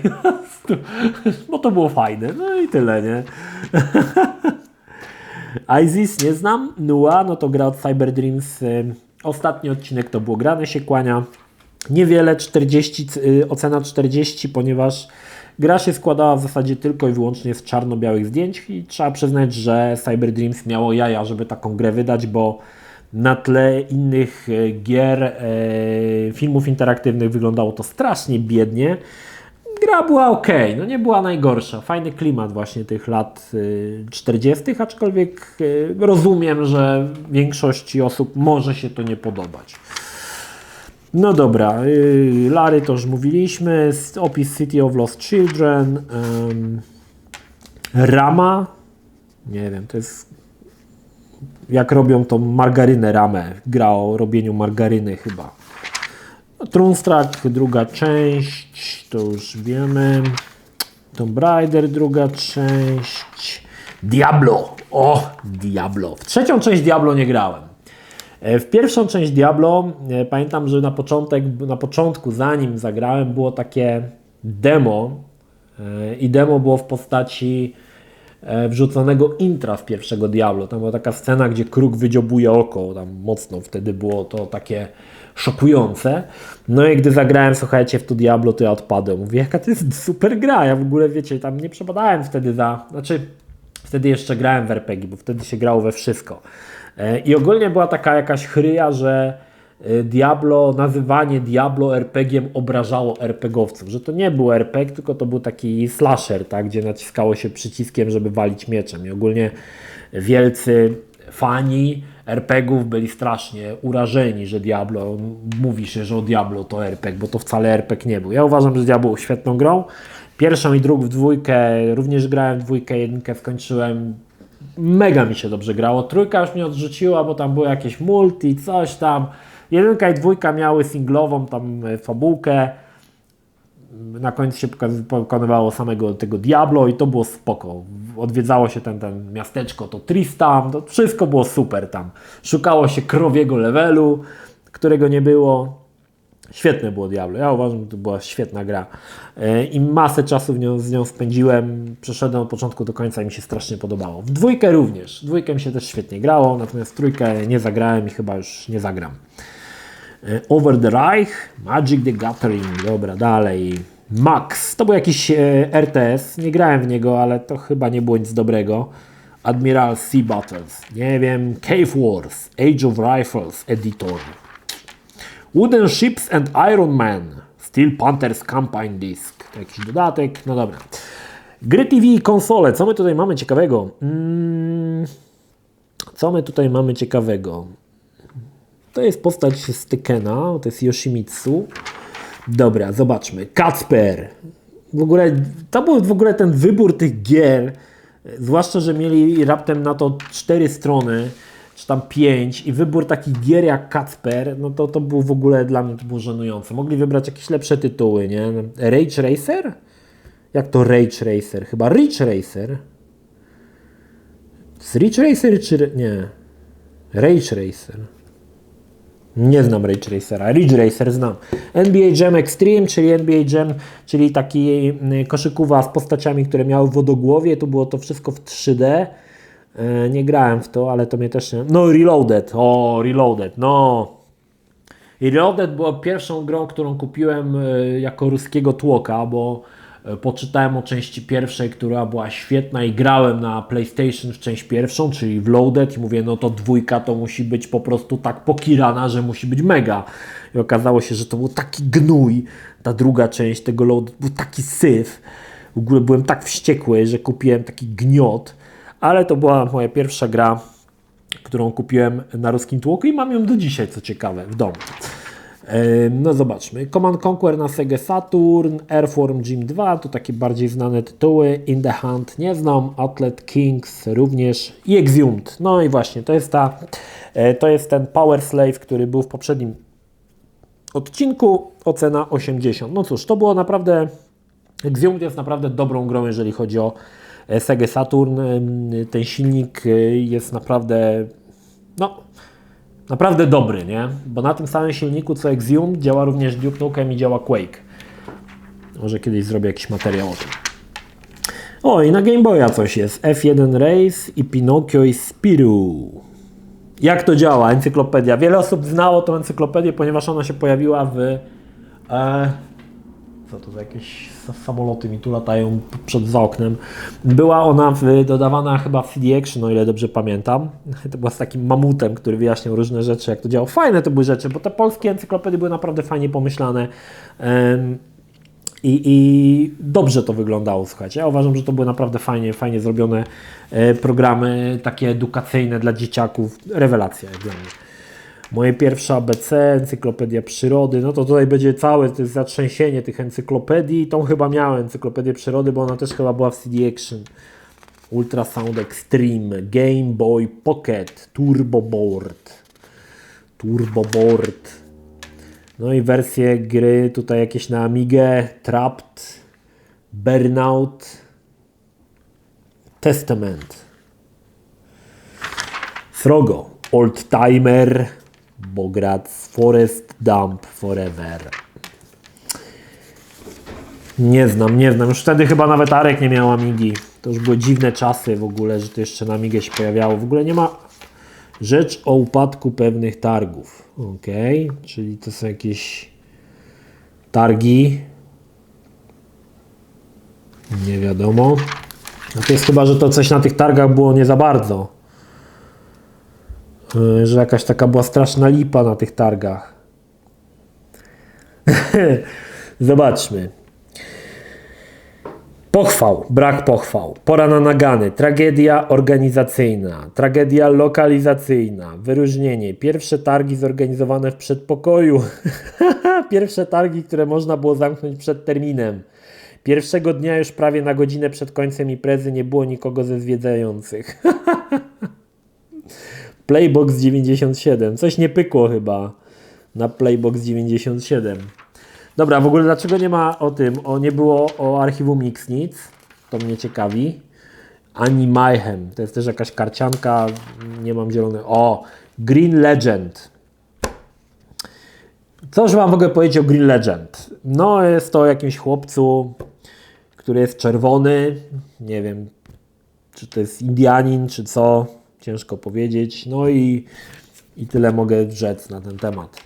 bo to było fajne, no i tyle, nie? Isis nie znam, Nua, no to gra od Cyber Dreams. Ostatni odcinek to było Grane się kłania. Niewiele, 40, ocena 40, ponieważ gra się składała w zasadzie tylko i wyłącznie z czarno-białych zdjęć i trzeba przyznać, że Cyber Dreams miało jaja, żeby taką grę wydać, bo na tle innych gier, filmów interaktywnych wyglądało to strasznie biednie. Gra była ok, no nie była najgorsza. Fajny klimat właśnie tych lat 40., aczkolwiek rozumiem, że większości osób może się to nie podobać. No dobra, Larry to już mówiliśmy, opis City of Lost Children, Rama, nie wiem, to jest jak robią tą margarynę Ramę, gra o robieniu margaryny chyba. Thunderstruck, druga część, to już wiemy. Tomb Raider, druga część. Diablo! Diablo. W trzecią część Diablo nie grałem. W pierwszą część Diablo pamiętam, że na początku, zanim zagrałem, było takie demo i demo było w postaci wrzuconego intra z pierwszego Diablo. Tam była taka scena, gdzie kruk wydziobuje oko, tam mocno wtedy było to takie szokujące. No i gdy zagrałem, słuchajcie, w to Diablo, to ja odpadłem. Mówię, jaka to jest super gra. Ja w ogóle, wiecie, tam nie przepadałem wtedy wtedy jeszcze grałem w RPG, bo wtedy się grało we wszystko. I ogólnie była taka jakaś chryja, że Diablo, nazywanie Diablo RPG-iem obrażało RPGowców, że to nie był RPG, tylko to był taki slasher, tak, gdzie naciskało się przyciskiem, żeby walić mieczem. I ogólnie wielcy fani RPG-ów byli strasznie urażeni, że Diablo, mówi się, że o Diablo to RPG, bo to wcale RPG nie był. Ja uważam, że Diablo był świetną grą. Pierwszą i drugą w dwójkę, również grałem w dwójkę, jedynkę skończyłem. Mega mi się dobrze grało. Trójka już mnie odrzuciła, bo tam było jakieś multi, coś tam. Jedynka i dwójka miały singlową tam fabułkę. Na końcu się pokonywało samego tego Diablo i to było spoko. Odwiedzało się ten miasteczko, to Tristam, to wszystko było super tam. Szukało się krowiego levelu, którego nie było. Świetne było Diablo. Ja uważam, że to była świetna gra. I masę czasu z nią spędziłem. Przeszedłem od początku do końca i mi się strasznie podobało. W dwójkę również. W dwójkę mi się też świetnie grało, natomiast w trójkę nie zagrałem i chyba już nie zagram. Over the Reich, Magic the Gathering, dobra, dalej. Max, to był jakiś RTS, nie grałem w niego, ale to chyba nie było nic dobrego. Admiral Sea Battles, nie wiem, Cave Wars, Age of Rifles, Editor. Wooden Ships and Iron Man, Steel Panthers Campaign Disc, to jakiś dodatek, no dobra. Gry TV i konsole, co my tutaj mamy ciekawego? Co my tutaj mamy ciekawego? To jest postać z Tekena, to jest Yoshimitsu. Dobra, zobaczmy. Kacper. W ogóle, to był w ogóle ten wybór tych gier, zwłaszcza, że mieli raptem na to 4 strony, czy tam 5 i wybór takich gier jak Kacper, no to był w ogóle dla mnie to było żenujące. Mogli wybrać jakieś lepsze tytuły, nie? Rage Racer? Jak to Rage Racer? Chyba Ridge Racer. Z Ridge Racer czy... nie. Rage Racer. Nie znam Rage Racera. Ridge Racer znam. NBA Jam Extreme, czyli NBA Jam, czyli taki koszykuwa z postaciami, które miały wodogłowie. Tu było to wszystko w 3D. Nie grałem w to, ale to mnie też nie... No Reloaded. O, Reloaded. No. Reloaded była pierwszą grą, którą kupiłem jako ruskiego tłoka, bo poczytałem o części pierwszej, która była świetna i grałem na PlayStation w część pierwszą, czyli w Loaded i mówię, no to dwójka to musi być po prostu tak pokirana, że musi być mega. I okazało się, że to był taki gnój, ta druga część tego Loaded był taki syf. W ogóle byłem tak wściekły, że kupiłem taki gniot, ale to była moja pierwsza gra, którą kupiłem na ruskim tłoku i mam ją do dzisiaj, co ciekawe, w domu. No zobaczmy. Command Conquer na Sega Saturn, Earthworm Jim 2, to takie bardziej znane tytuły. In the Hunt nie znam, Athlete Kings również i Exhumed. No i właśnie, to jest ten Power Slave, który był w poprzednim odcinku, ocena 80. No cóż, to było naprawdę, Exhumed jest naprawdę dobrą grą, jeżeli chodzi o Sega Saturn. Ten silnik jest naprawdę, naprawdę dobry, nie? Bo na tym samym silniku co Exhumed działa również Duke Nukem i działa Quake. Może kiedyś zrobię jakiś materiał o tym. O, i na Game Boya coś jest. F1 Race i Pinocchio i Spirou. Jak to działa? Encyklopedia. Wiele osób znało tą encyklopedię, ponieważ ona się pojawiła w... co to za jakieś samoloty mi tu latają za oknem. Była ona dodawana chyba w CD Action, o ile dobrze pamiętam. To była z takim mamutem, który wyjaśniał różne rzeczy, jak to działa. Fajne to były rzeczy, bo te polskie encyklopedie były naprawdę fajnie pomyślane i dobrze to wyglądało, słuchajcie. Ja uważam, że to były naprawdę fajnie zrobione programy takie edukacyjne dla dzieciaków. Rewelacja jak dla mnie. Moje pierwsze ABC, Encyklopedia Przyrody, no to tutaj będzie całe to jest zatrzęsienie tych encyklopedii. Tą chyba miałem, Encyklopedię Przyrody, bo ona też chyba była w CD Action. Ultrasound Extreme, Game Boy Pocket, Turbo Board. No i wersje gry tutaj jakieś na Amigę, Trapped, Burnout, Testament, Throgo, Old Timer, Bogratz, Forest Dump Forever. Nie znam. Już wtedy chyba nawet Arek nie miał Amigi. To już były dziwne czasy w ogóle, że to jeszcze na Amigę się pojawiało. W ogóle nie ma... Rzecz o upadku pewnych targów. Ok, czyli to są jakieś targi. Nie wiadomo. No to jest chyba, że to coś na tych targach było nie za bardzo. Że jakaś taka była straszna lipa na tych targach. Zobaczmy. Pochwał, brak pochwał, pora na nagany, tragedia organizacyjna, tragedia lokalizacyjna, wyróżnienie, pierwsze targi zorganizowane w przedpokoju, pierwsze targi, które można było zamknąć przed terminem. Pierwszego dnia już prawie na godzinę przed końcem imprezy nie było nikogo ze zwiedzających. Playbox 97, coś nie pykło chyba na Playbox 97. Dobra, w ogóle dlaczego nie ma o tym, nie było o archiwum Mix nic, to mnie ciekawi, ani Mayhem, to jest też jakaś karcianka, nie mam zielonego, Green Legend. Coś wam mogę powiedzieć o Green Legend? No jest to o jakimś chłopcu, który jest czerwony, nie wiem, czy to jest Indianin, czy co, ciężko powiedzieć, no i tyle mogę rzec na ten temat.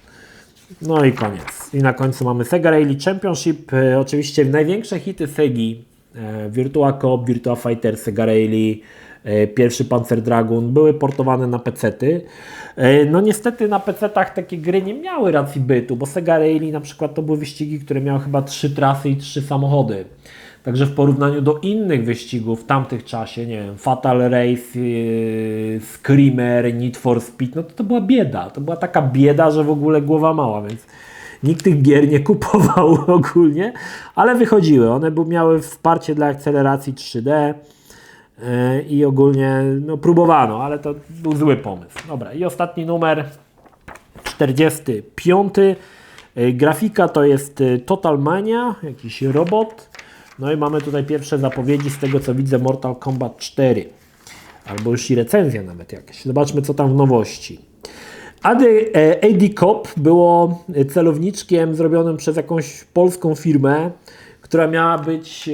No i koniec. I na końcu mamy Sega Rally Championship. Oczywiście największe hity Segi, Virtua Cop, Virtua Fighter, Sega Rally, pierwszy Panzer Dragoon były portowane na PC-ty. No niestety na PC-tach takie gry nie miały racji bytu, bo Sega Rally na przykład to były wyścigi, które miały chyba 3 trasy i 3 samochody. Także w porównaniu do innych wyścigów w tamtych czasie, nie wiem, Fatal Race, Screamer, Need for Speed, no to była bieda. To była taka bieda, że w ogóle głowa mała, więc nikt tych gier nie kupował ogólnie, ale wychodziły. One miały wsparcie dla akceleracji 3D i ogólnie no, próbowano, ale to był zły pomysł. Dobra, i ostatni numer, 45. Grafika to jest Total Mania, jakiś robot. No i mamy tutaj pierwsze zapowiedzi, z tego co widzę, Mortal Kombat 4. Albo już i recenzja nawet jakaś. Zobaczmy co tam w nowości. AD Cop było celowniczkiem zrobionym przez jakąś polską firmę, która miała być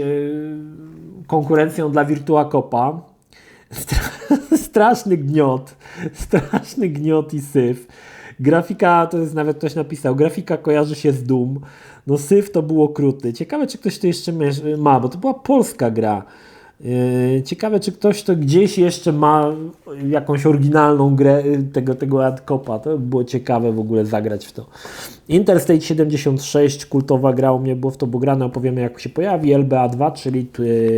konkurencją dla Virtua Copa. Straszny gniot i syf. Grafika, to jest nawet ktoś napisał, grafika kojarzy się z Doom. No syf to był okrutny. Ciekawe, czy ktoś to jeszcze ma, bo to była polska gra. Ciekawe, czy ktoś to gdzieś jeszcze ma jakąś oryginalną grę tego Adcopa. To by było ciekawe w ogóle zagrać w to. Interstate 76, kultowa gra, u mnie było w to grane, opowiemy jak się pojawi. LBA 2, czyli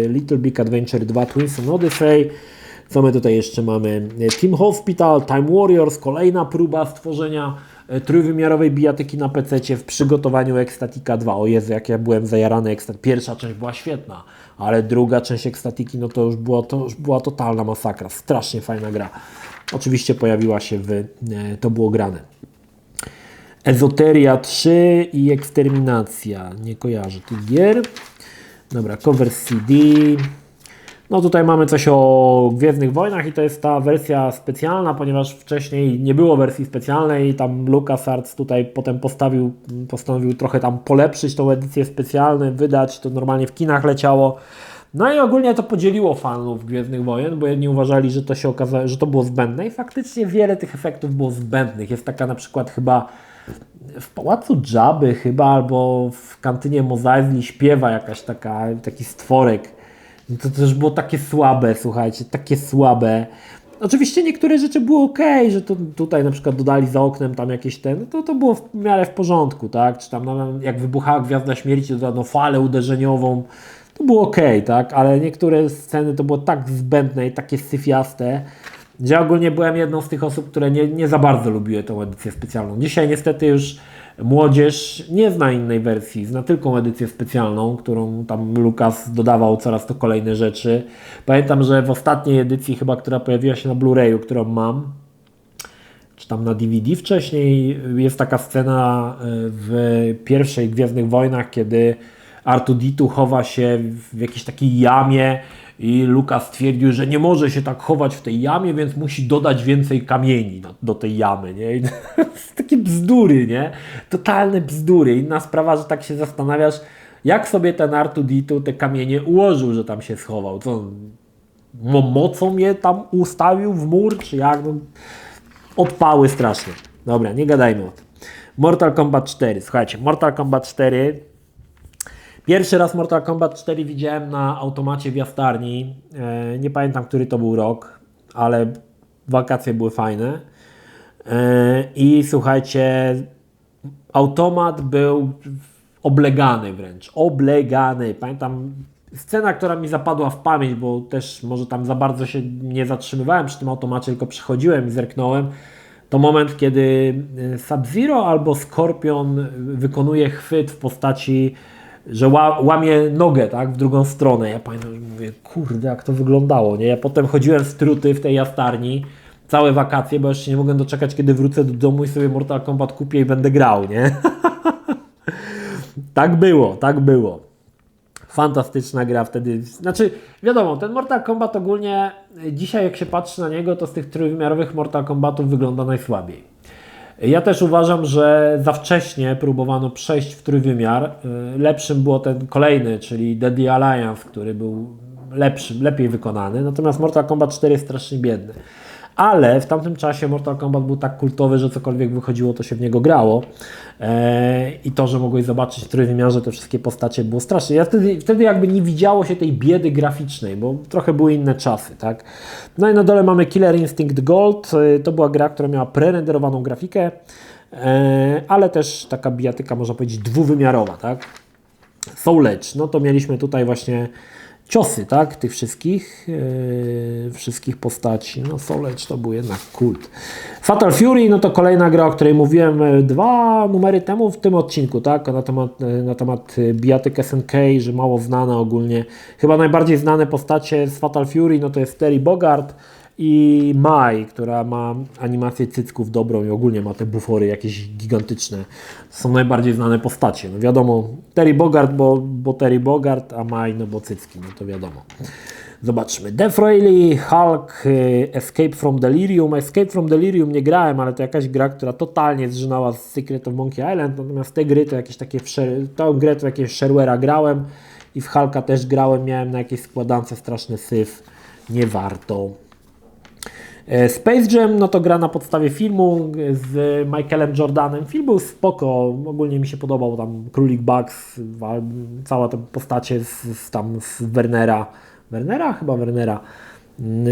Little Big Adventure 2 Twins and Odyssey. Co my tutaj jeszcze mamy? Team Hospital, Time Warriors, kolejna próba stworzenia trójwymiarowej bijatyki na PC w przygotowaniu Ecstatica 2. O Jezu, jak ja byłem zajarany pierwsza część była świetna, ale druga część Ecstatiki, no to już była totalna masakra. Strasznie fajna gra. Oczywiście pojawiła się to było grane. Ezoteria 3 i Eksterminacja. Nie kojarzę tych gier. Dobra, cover CD. No tutaj mamy coś o Gwiezdnych Wojnach i to jest ta wersja specjalna, ponieważ wcześniej nie było wersji specjalnej i tam LucasArts tutaj potem postanowił trochę tam polepszyć tą edycję specjalną, wydać, to normalnie w kinach leciało. No i ogólnie to podzieliło fanów Gwiezdnych Wojen, bo jedni uważali, że to się okazało, że to było zbędne i faktycznie wiele tych efektów było zbędnych. Jest taka na przykład chyba w Pałacu Jabby chyba albo w kantynie Mos Eisley śpiewa taki stworek. To też było takie słabe, słuchajcie, takie słabe. Oczywiście niektóre rzeczy było ok, że tutaj na przykład dodali za oknem tam jakieś to było w miarę w porządku, tak? Czy tam jak wybuchała Gwiazda Śmierci, dodano falę uderzeniową, to było ok, tak? Ale niektóre sceny to było tak zbędne i takie syfiaste, że ogólnie byłem jedną z tych osób, które nie za bardzo lubiły tą edycję specjalną. Dzisiaj niestety już młodzież nie zna innej wersji, zna tylko edycję specjalną, którą tam Lucas dodawał coraz to kolejne rzeczy. Pamiętam, że w ostatniej edycji chyba, która pojawiła się na Blu-rayu, którą mam, czy tam na DVD wcześniej, jest taka scena w pierwszej Gwiezdnych Wojnach, kiedy R2-D2 chowa się w jakiejś takiej jamie i Lucas stwierdził, że nie może się tak chować w tej jamie, więc musi dodać więcej kamieni do tej jamy, nie? I takie bzdury, nie? Totalne bzdury. Inna sprawa, że tak się zastanawiasz, jak sobie ten R2-D2 te kamienie ułożył, że tam się schował. Co, mocą je tam ustawił w mur, czy jak? No, Odpały strasznie. Dobra, nie gadajmy o tym. Mortal Kombat 4. Słuchajcie, Mortal Kombat 4. Pierwszy raz Mortal Kombat 4 widziałem na automacie w jastarni. Nie pamiętam, który to był rok, ale wakacje były fajne. I słuchajcie, automat był oblegany wręcz. Oblegany. Pamiętam scena, która mi zapadła w pamięć, bo też może tam za bardzo się nie zatrzymywałem przy tym automacie, tylko przychodziłem i zerknąłem. To moment, kiedy Sub-Zero albo Skorpion wykonuje chwyt w postaci, że łamie nogę, tak, w drugą stronę. Ja pamiętam, że mówię, kurde, jak to wyglądało, nie? Ja potem chodziłem z truty w tej jastarni całe wakacje, bo jeszcze nie mogę doczekać, kiedy wrócę do domu i sobie Mortal Kombat kupię i będę grał, nie? Tak było, tak było. Fantastyczna gra wtedy. Znaczy, wiadomo, ten Mortal Kombat ogólnie dzisiaj jak się patrzy na niego, to z tych trójwymiarowych Mortal Kombatów wygląda najsłabiej. Ja też uważam, że za wcześnie próbowano przejść w trójwymiar. Lepszym było ten kolejny, czyli The Alliance, który był lepszy, lepiej wykonany. Natomiast Mortal Kombat 4 jest strasznie biedny. Ale w tamtym czasie Mortal Kombat był tak kultowy, że cokolwiek wychodziło, to się w niego grało. I to, że mogłeś zobaczyć w trójwymiarze te wszystkie postacie, było straszne. Ja wtedy jakby nie widziało się tej biedy graficznej, bo trochę były inne czasy, tak? No i na dole mamy Killer Instinct Gold. To była gra, która miała prerenderowaną grafikę, ale też taka bijatyka, można powiedzieć, dwuwymiarowa, tak? Soul Edge, no to mieliśmy tutaj właśnie ciosy, tak, tych wszystkich postaci. No Soul Edge to był jednak kult. Fatal Fury, no to kolejna gra, o której mówiłem 2 numery temu w tym odcinku, tak, na temat bijatyk SNK, że mało znane ogólnie. Chyba najbardziej znane postacie z Fatal Fury, no to jest Terry Bogard i Mai, która ma animację cycków dobrą i ogólnie ma te bufory jakieś gigantyczne. Są najbardziej znane postacie. No wiadomo, Terry Bogard, bo Terry Bogard, a Mai, no bo cycki, no to wiadomo. Zobaczmy. Death Rally, Hulk, Escape from Delirium. Escape from Delirium nie grałem, ale to jakaś gra, która totalnie zżynała z Secret of Monkey Island. Natomiast te gry to jakieś takie, tę grę to jakieś sharewara grałem i w Hulka też grałem. Miałem na jakiejś składance straszny syf. Nie warto. Space Jam, no to gra na podstawie filmu z Michaelem Jordanem. Film był spoko, ogólnie mi się podobał, tam Królik Bugs, cała ta postacie z Wernera,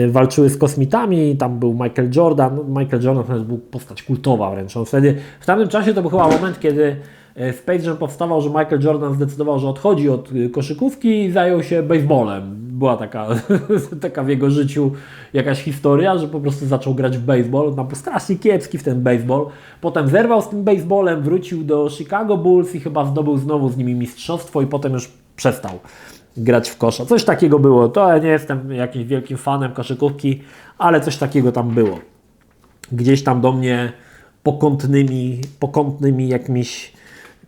walczyły z kosmitami, tam był Michael Jordan. Michael Jordan był postać kultowa wręcz. On wtedy, w tamtym czasie to był chyba moment, kiedy Space Jam powstawał, że Michael Jordan zdecydował, że odchodzi od koszykówki i zajął się baseballem. Była taka w jego życiu jakaś historia, że po prostu zaczął grać w baseball. Tam był strasznie kiepski w ten baseball. Potem zerwał z tym baseballem, wrócił do Chicago Bulls i chyba zdobył znowu z nimi mistrzostwo i potem już przestał grać w kosza. Coś takiego było. To ja nie jestem jakimś wielkim fanem koszykówki, ale coś takiego tam było. Gdzieś tam do mnie pokątnymi jakimiś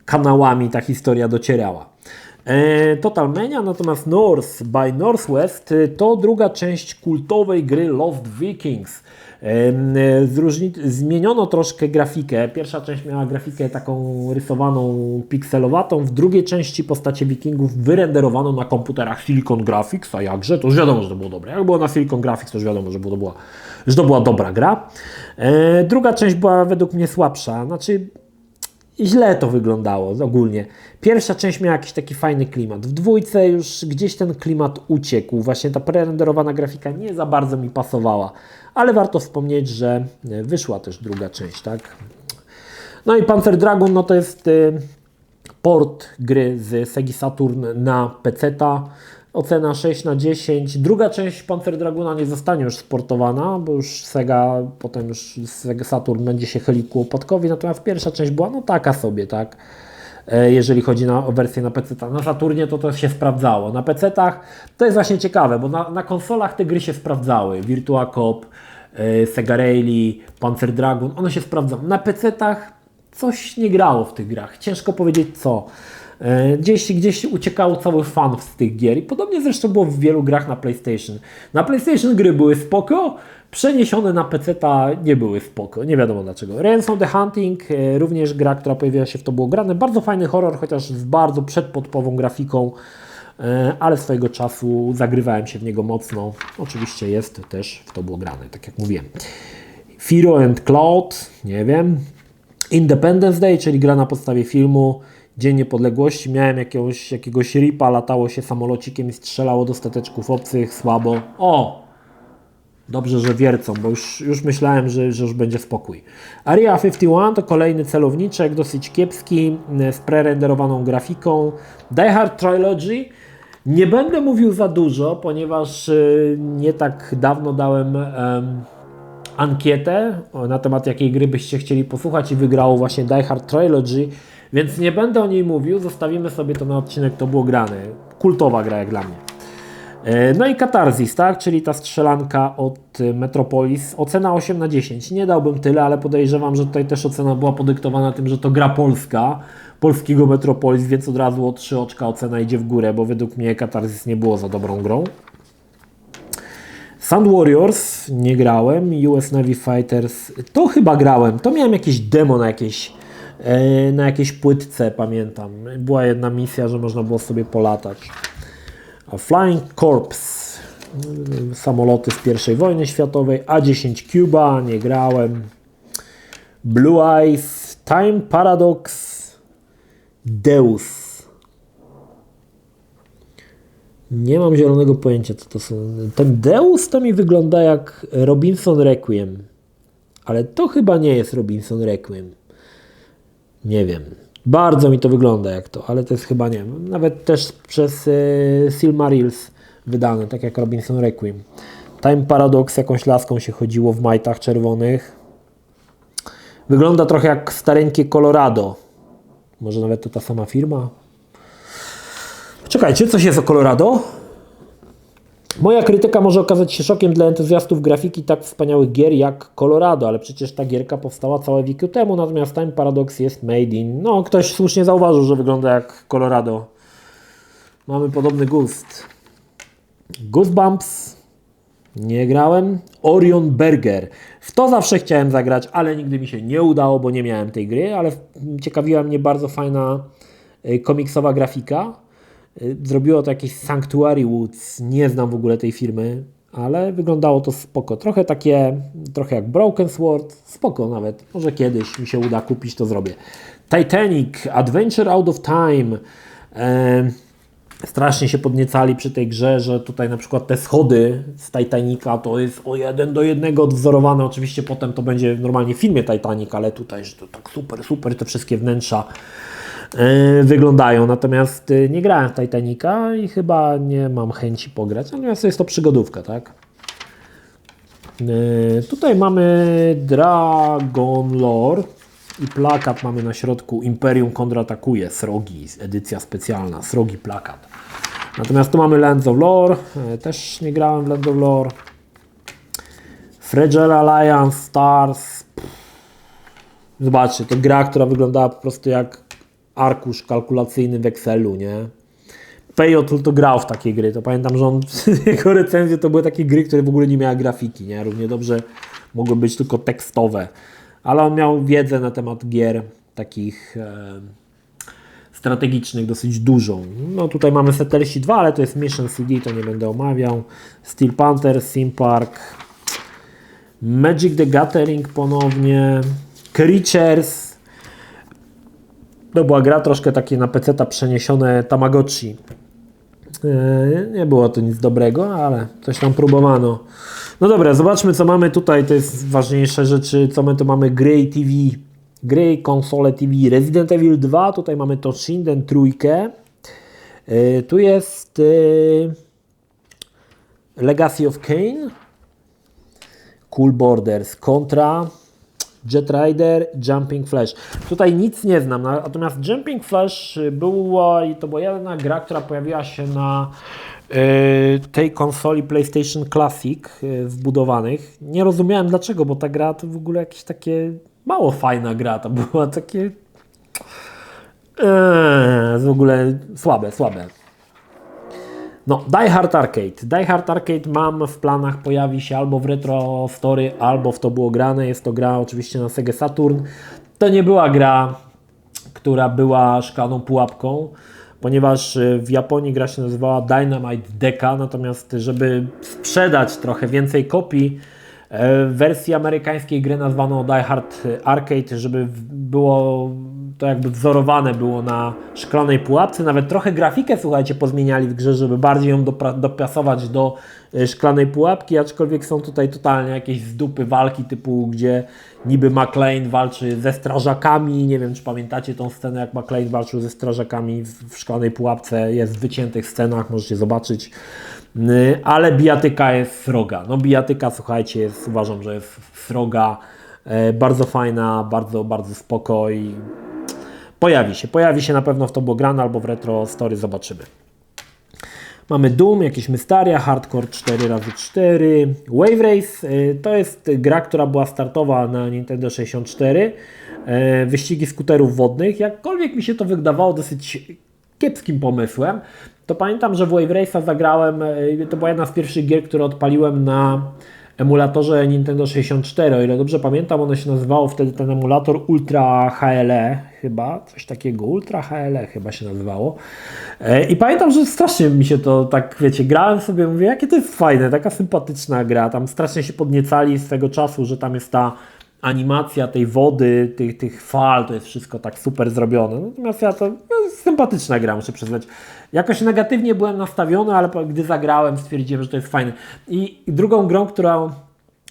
kanałami ta historia docierała. Total Mania, natomiast North by Northwest to druga część kultowej gry Lost Vikings. Zmieniono troszkę grafikę. Pierwsza część miała grafikę taką rysowaną, pikselowatą. W drugiej części postacie Wikingów wyrenderowano na komputerach Silicon Graphics, a jakże? To już wiadomo, że to było dobre. Jak było na Silicon Graphics, to już wiadomo, że to była dobra gra. Druga część była według mnie słabsza. Znaczy, źle to wyglądało ogólnie. Pierwsza część miała jakiś taki fajny klimat. W dwójce już gdzieś ten klimat uciekł. Właśnie ta prerenderowana grafika nie za bardzo mi pasowała. Ale warto wspomnieć, że wyszła też druga część, tak? No i Panzer Dragoon, no to jest port gry z Segi Saturn na PC-ta. Ocena 6/10. Druga część Panzer Dragoona nie zostanie już sportowana, bo już Sega, potem już Sega Saturn będzie się chylił ku upadkowi, natomiast pierwsza część była no taka sobie, tak? Jeżeli chodzi o wersję na PC. Na Saturnie to się sprawdzało. Na PC-tach to jest właśnie ciekawe, bo na konsolach te gry się sprawdzały. Virtua Cop, Sega Rally, Panzer Dragoon, one się sprawdzały. Na PC-tach coś nie grało w tych grach. Ciężko powiedzieć co. Gdzieś uciekało cały fan z tych gier i podobnie zresztą było w wielu grach na PlayStation. Na PlayStation gry były spoko, przeniesione na PC-ta nie były spoko, nie wiadomo dlaczego. Ransom the Hunting, również gra, która pojawiła się w To było grane, bardzo fajny horror, chociaż z bardzo przedpodpową grafiką, ale swojego czasu zagrywałem się w niego mocno. Oczywiście jest też w To było grane, tak jak mówiłem. Firo and Cloud, nie wiem. Independence Day, czyli gra na podstawie filmu Dzień Niepodległości. Miałem jakiegoś ripa, latało się samolocikiem i strzelało do stateczków obcych, słabo. O! Dobrze, że wiercą, bo już myślałem, że już będzie spokój. Area 51 to kolejny celowniczek, dosyć kiepski, z prerenderowaną grafiką. Die Hard Trilogy. Nie będę mówił za dużo, ponieważ nie tak dawno dałem ankietę na temat jakiej gry byście chcieli posłuchać i wygrało właśnie Die Hard Trilogy, więc nie będę o niej mówił, zostawimy sobie to na odcinek, to było grane. Kultowa gra jak dla mnie. No i Catharsis, tak? Czyli ta strzelanka od Metropolis. Ocena 8/10. Nie dałbym tyle, ale podejrzewam, że tutaj też ocena była podyktowana tym, że to gra polska, polskiego Metropolis, więc od razu o 3 oczka ocena idzie w górę, bo według mnie Catharsis nie było za dobrą grą. Sand Warriors nie grałem, US Navy Fighters to chyba grałem, to miałem jakieś demo na jakiejś płytce, pamiętam. Była jedna misja, że można było sobie polatać. A Flying Corps, samoloty z I wojny światowej, A-10 Cuba, nie grałem. Blue Eyes, Time Paradox, Deus. Nie mam zielonego pojęcia, co to są. Ten Deus to mi wygląda jak Robinson Requiem, ale to chyba nie jest Robinson Requiem. Nie wiem. Bardzo mi to wygląda jak to, ale to jest chyba, nie wiem, nawet też przez Silmarils wydane, tak jak Robinson Requiem. Time Paradox, jakąś laską się chodziło w majtach czerwonych. Wygląda trochę jak stareńkie Colorado. Może nawet to ta sama firma? Czekajcie, coś jest o Colorado? Moja krytyka może okazać się szokiem dla entuzjastów grafiki tak wspaniałych gier jak Colorado, ale przecież ta gierka powstała całe wieki temu, natomiast Time Paradox jest made in... No, ktoś słusznie zauważył, że wygląda jak Colorado. Mamy podobny gust. Goosebumps. Nie grałem. Orion Burger. W to zawsze chciałem zagrać, ale nigdy mi się nie udało, bo nie miałem tej gry, ale ciekawiła mnie bardzo fajna komiksowa grafika. Zrobiło to jakieś Sanctuary Woods, nie znam w ogóle tej firmy, ale wyglądało to spoko. Trochę jak Broken Sword, spoko nawet. Może kiedyś mi się uda kupić, to zrobię. Titanic, Adventure Out of Time. Strasznie się podniecali przy tej grze, że tutaj na przykład te schody z Titanica to jest o 1:1 odwzorowane. Oczywiście potem to będzie normalnie w filmie Titanic, ale tutaj, że to tak super te wszystkie wnętrza wyglądają. Natomiast nie grałem w Titanica i chyba nie mam chęci pograć. Natomiast jest to przygodówka, tak? Tutaj mamy Dragon Lore i plakat mamy na środku Imperium kontratakuje, Srogi, edycja specjalna, Srogi plakat. Natomiast tu mamy Lands of Lore, też nie grałem w Lands of Lore. Fragile Alliance, Stars. Zobaczcie, to gra, która wyglądała po prostu jak arkusz kalkulacyjny w Excelu, nie? Peyotl to grał w takie gry, to pamiętam, że jego recenzje to były takie gry, które w ogóle nie miały grafiki, nie? Równie dobrze mogły być tylko tekstowe, ale on miał wiedzę na temat gier takich strategicznych dosyć dużą. No tutaj mamy Settlers 2, ale to jest Mission CD, to nie będę omawiał. Steel Panther, Theme Park, Magic the Gathering ponownie, Creatures. To była gra troszkę takie na PC-ta przeniesione Tamagotchi. Nie było to nic dobrego, ale coś tam próbowano. No dobra, zobaczmy co mamy tutaj, to jest ważniejsze rzeczy, co my tu mamy. Gry TV, gry, konsole TV, Resident Evil 2, tutaj mamy Toshinden trójkę. Tu jest Legacy of Kain, Cool Borders, Contra, Jet Rider, Jumping Flash. Tutaj nic nie znam, natomiast Jumping Flash to była jedna gra, która pojawiła się na tej konsoli PlayStation Classic wbudowanych. Nie rozumiałem dlaczego, bo ta gra to w ogóle jakieś takie mało fajna gra, to była takie w ogóle słabe. No, Die Hard Arcade. Die Hard Arcade mam w planach, pojawi się albo w Retro Story, albo w to było grane. Jest to gra oczywiście na Sega Saturn. To nie była gra, która była szklaną pułapką, ponieważ w Japonii gra się nazywała Dynamite Deka, natomiast żeby sprzedać trochę więcej kopii, W wersji amerykańskiej grę nazwano Die Hard Arcade, żeby było to jakby wzorowane było na szklanej pułapce. Nawet trochę grafikę, słuchajcie, pozmieniali w grze, żeby bardziej ją dopasować do szklanej pułapki, aczkolwiek są tutaj totalnie jakieś zdupy walki typu, gdzie niby McClane walczy ze strażakami. Nie wiem, czy pamiętacie tą scenę, jak McClane walczył ze strażakami w szklanej pułapce. Jest w wyciętych scenach, możecie zobaczyć. Ale bijatyka jest sroga. No bijatyka, słuchajcie, uważam, że jest sroga, bardzo fajna, bardzo, bardzo spoko i pojawi się na pewno w Tobogran albo w Retro Story, zobaczymy. Mamy Doom, jakieś Mystaria, Hardcore 4x4, Wave Race, to jest gra, która była startowa na Nintendo 64, wyścigi skuterów wodnych, jakkolwiek mi się to wydawało dosyć kiepskim pomysłem, to pamiętam, że w Wave Race'a zagrałem, to była jedna z pierwszych gier, które odpaliłem na emulatorze Nintendo 64, o ile dobrze pamiętam, ono się nazywało wtedy ten emulator Ultra HLE chyba, coś takiego, Ultra HLE chyba się nazywało. I pamiętam, że strasznie mi się to tak, wiecie, grałem sobie, mówię, jakie to jest fajne, taka sympatyczna gra, tam strasznie się podniecali z tego czasu, że tam jest ta animacja tej wody, tych fal, to jest wszystko tak super zrobione. Natomiast ja to sympatyczna gra, muszę przyznać. Jakoś negatywnie byłem nastawiony, ale gdy zagrałem, stwierdziłem, że to jest fajne. I drugą grą, która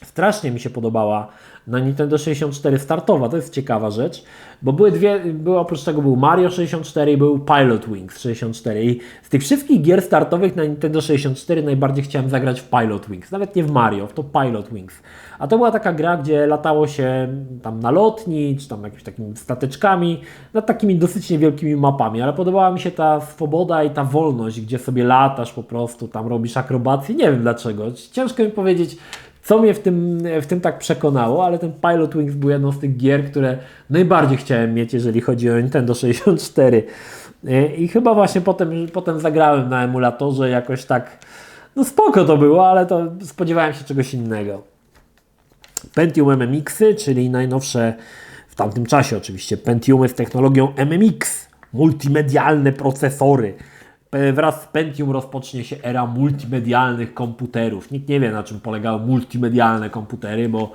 strasznie mi się podobała na Nintendo 64 startowa, to jest ciekawa rzecz, bo oprócz tego był Mario 64 i był Pilot Wings 64 i z tych wszystkich gier startowych na Nintendo 64 najbardziej chciałem zagrać w Pilot Wings, nawet nie w Mario, w to Pilot Wings. A to była taka gra, gdzie latało się tam na lotni, czy tam jakimiś takimi stateczkami, nad takimi dosyć niewielkimi mapami, ale podobała mi się ta swoboda i ta wolność, gdzie sobie latasz po prostu, tam robisz akrobacje, nie wiem dlaczego, ciężko mi powiedzieć, co mnie w tym tak przekonało, ale ten Pilot Wings był jedną z tych gier, które najbardziej chciałem mieć, jeżeli chodzi o Nintendo 64. I chyba właśnie potem zagrałem na emulatorze jakoś tak, no spoko to było, ale to spodziewałem się czegoś innego. Pentium MMX-y, czyli najnowsze w tamtym czasie oczywiście Pentiumy z technologią MMX, multimedialne procesory. Wraz z Pentium rozpocznie się era multimedialnych komputerów. Nikt nie wie, na czym polegały multimedialne komputery, bo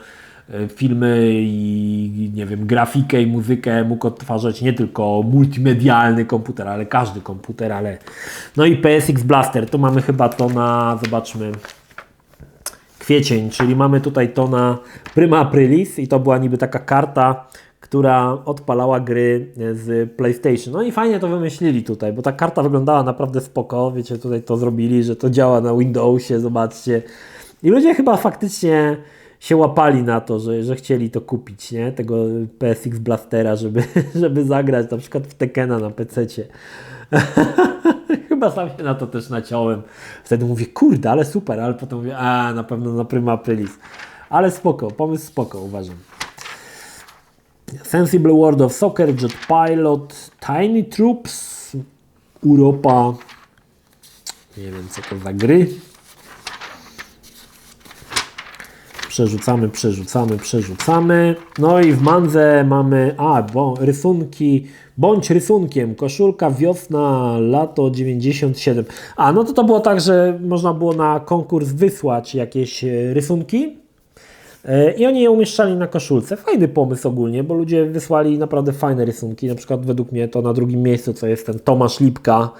filmy i nie wiem, grafikę i muzykę mógł odtwarzać nie tylko multimedialny komputer, ale każdy komputer, ale no i PSX Blaster, to mamy chyba to na, zobaczmy, kwiecień, czyli mamy tutaj to na Prima Aprilis i to była niby taka karta, która odpalała gry z PlayStation. No i fajnie to wymyślili tutaj, bo ta karta wyglądała naprawdę spoko. Wiecie, tutaj to zrobili, że to działa na Windowsie, zobaczcie. I ludzie chyba faktycznie się łapali na to, że chcieli to kupić, nie? Tego PSX Blastera, żeby zagrać na przykład w Tekkena na PC-cie. Chyba sam się na to też naciąłem. Wtedy mówię, kurde, ale super, ale potem mówię, na pewno na Prima Aprilis. Ale spoko, pomysł spoko, uważam. Sensible World of Soccer, Jet Pilot, Tiny Troops, Europa, nie wiem co to za gry. Przerzucamy. No i w mandze mamy, rysunki, bądź rysunkiem, koszulka, wiosna, lato 97. No to było tak, że można było na konkurs wysłać jakieś rysunki. I oni je umieszczali na koszulce. Fajny pomysł ogólnie, bo ludzie wysłali naprawdę fajne rysunki. Na przykład według mnie to na drugim miejscu, co jest ten Tomasz Lipka,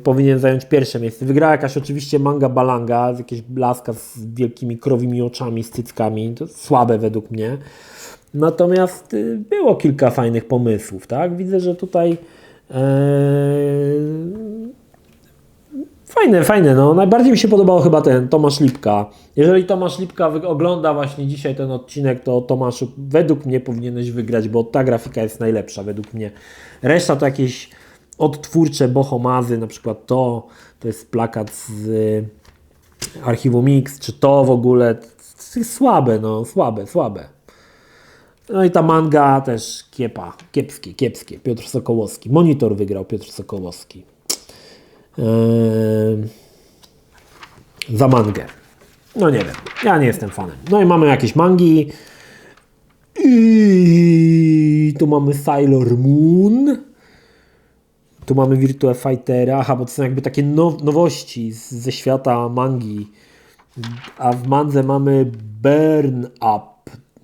powinien zająć pierwsze miejsce. Wygrała jakaś oczywiście Manga Balanga, jakieś blaska z wielkimi krowimi oczami, z cyckami. To słabe według mnie. Natomiast było kilka fajnych pomysłów, tak? Widzę, że tutaj fajne, no. Najbardziej mi się podobał chyba ten Tomasz Lipka. Jeżeli Tomasz Lipka ogląda właśnie dzisiaj ten odcinek, to Tomaszu, według mnie powinieneś wygrać, bo ta grafika jest najlepsza według mnie. Reszta to jakieś odtwórcze bohomazy, na przykład to jest plakat z Archiwum Mix, czy to w ogóle słabe, no słabe. No i ta manga też kiepskie. Piotr Sokołowski. Monitor wygrał Piotr Sokołowski. Za mangę. No nie wiem, ja nie jestem fanem. No i mamy jakieś mangi. I tu mamy Sailor Moon. Tu mamy Virtua Fightera. Bo to są jakby takie nowości ze świata mangi. A w mandze mamy Burn Up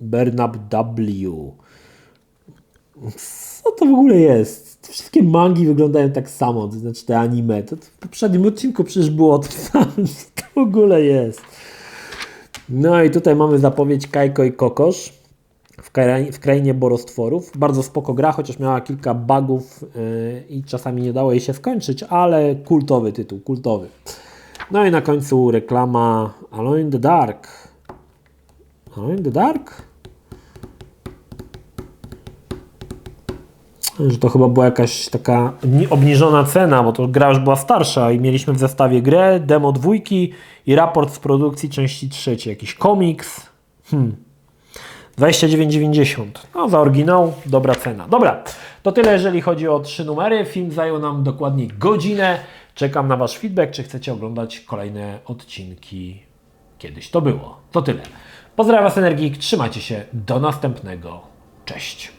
W. Co to w ogóle jest? Wszystkie mangi wyglądają tak samo, to znaczy te anime. To w poprzednim odcinku przecież było to samo. Co to w ogóle jest? No i tutaj mamy zapowiedź Kajko i Kokosz w krainie borostworów. Bardzo spoko gra, chociaż miała kilka bugów i czasami nie dało jej się skończyć, ale kultowy tytuł, kultowy. No i na końcu reklama Alone in the Dark. Alone in the Dark? Że to chyba była jakaś taka obniżona cena, bo to gra już była starsza i mieliśmy w zestawie grę, demo 2 i raport z produkcji części 3. Jakiś komiks. 29,90. No za oryginał dobra cena. Dobra, to tyle jeżeli chodzi o 3 numery. Film zajął nam dokładnie godzinę. Czekam na Wasz feedback, czy chcecie oglądać kolejne odcinki. Kiedyś to było. To tyle. Pozdrawiam Was, Energik. Trzymajcie się. Do następnego. Cześć.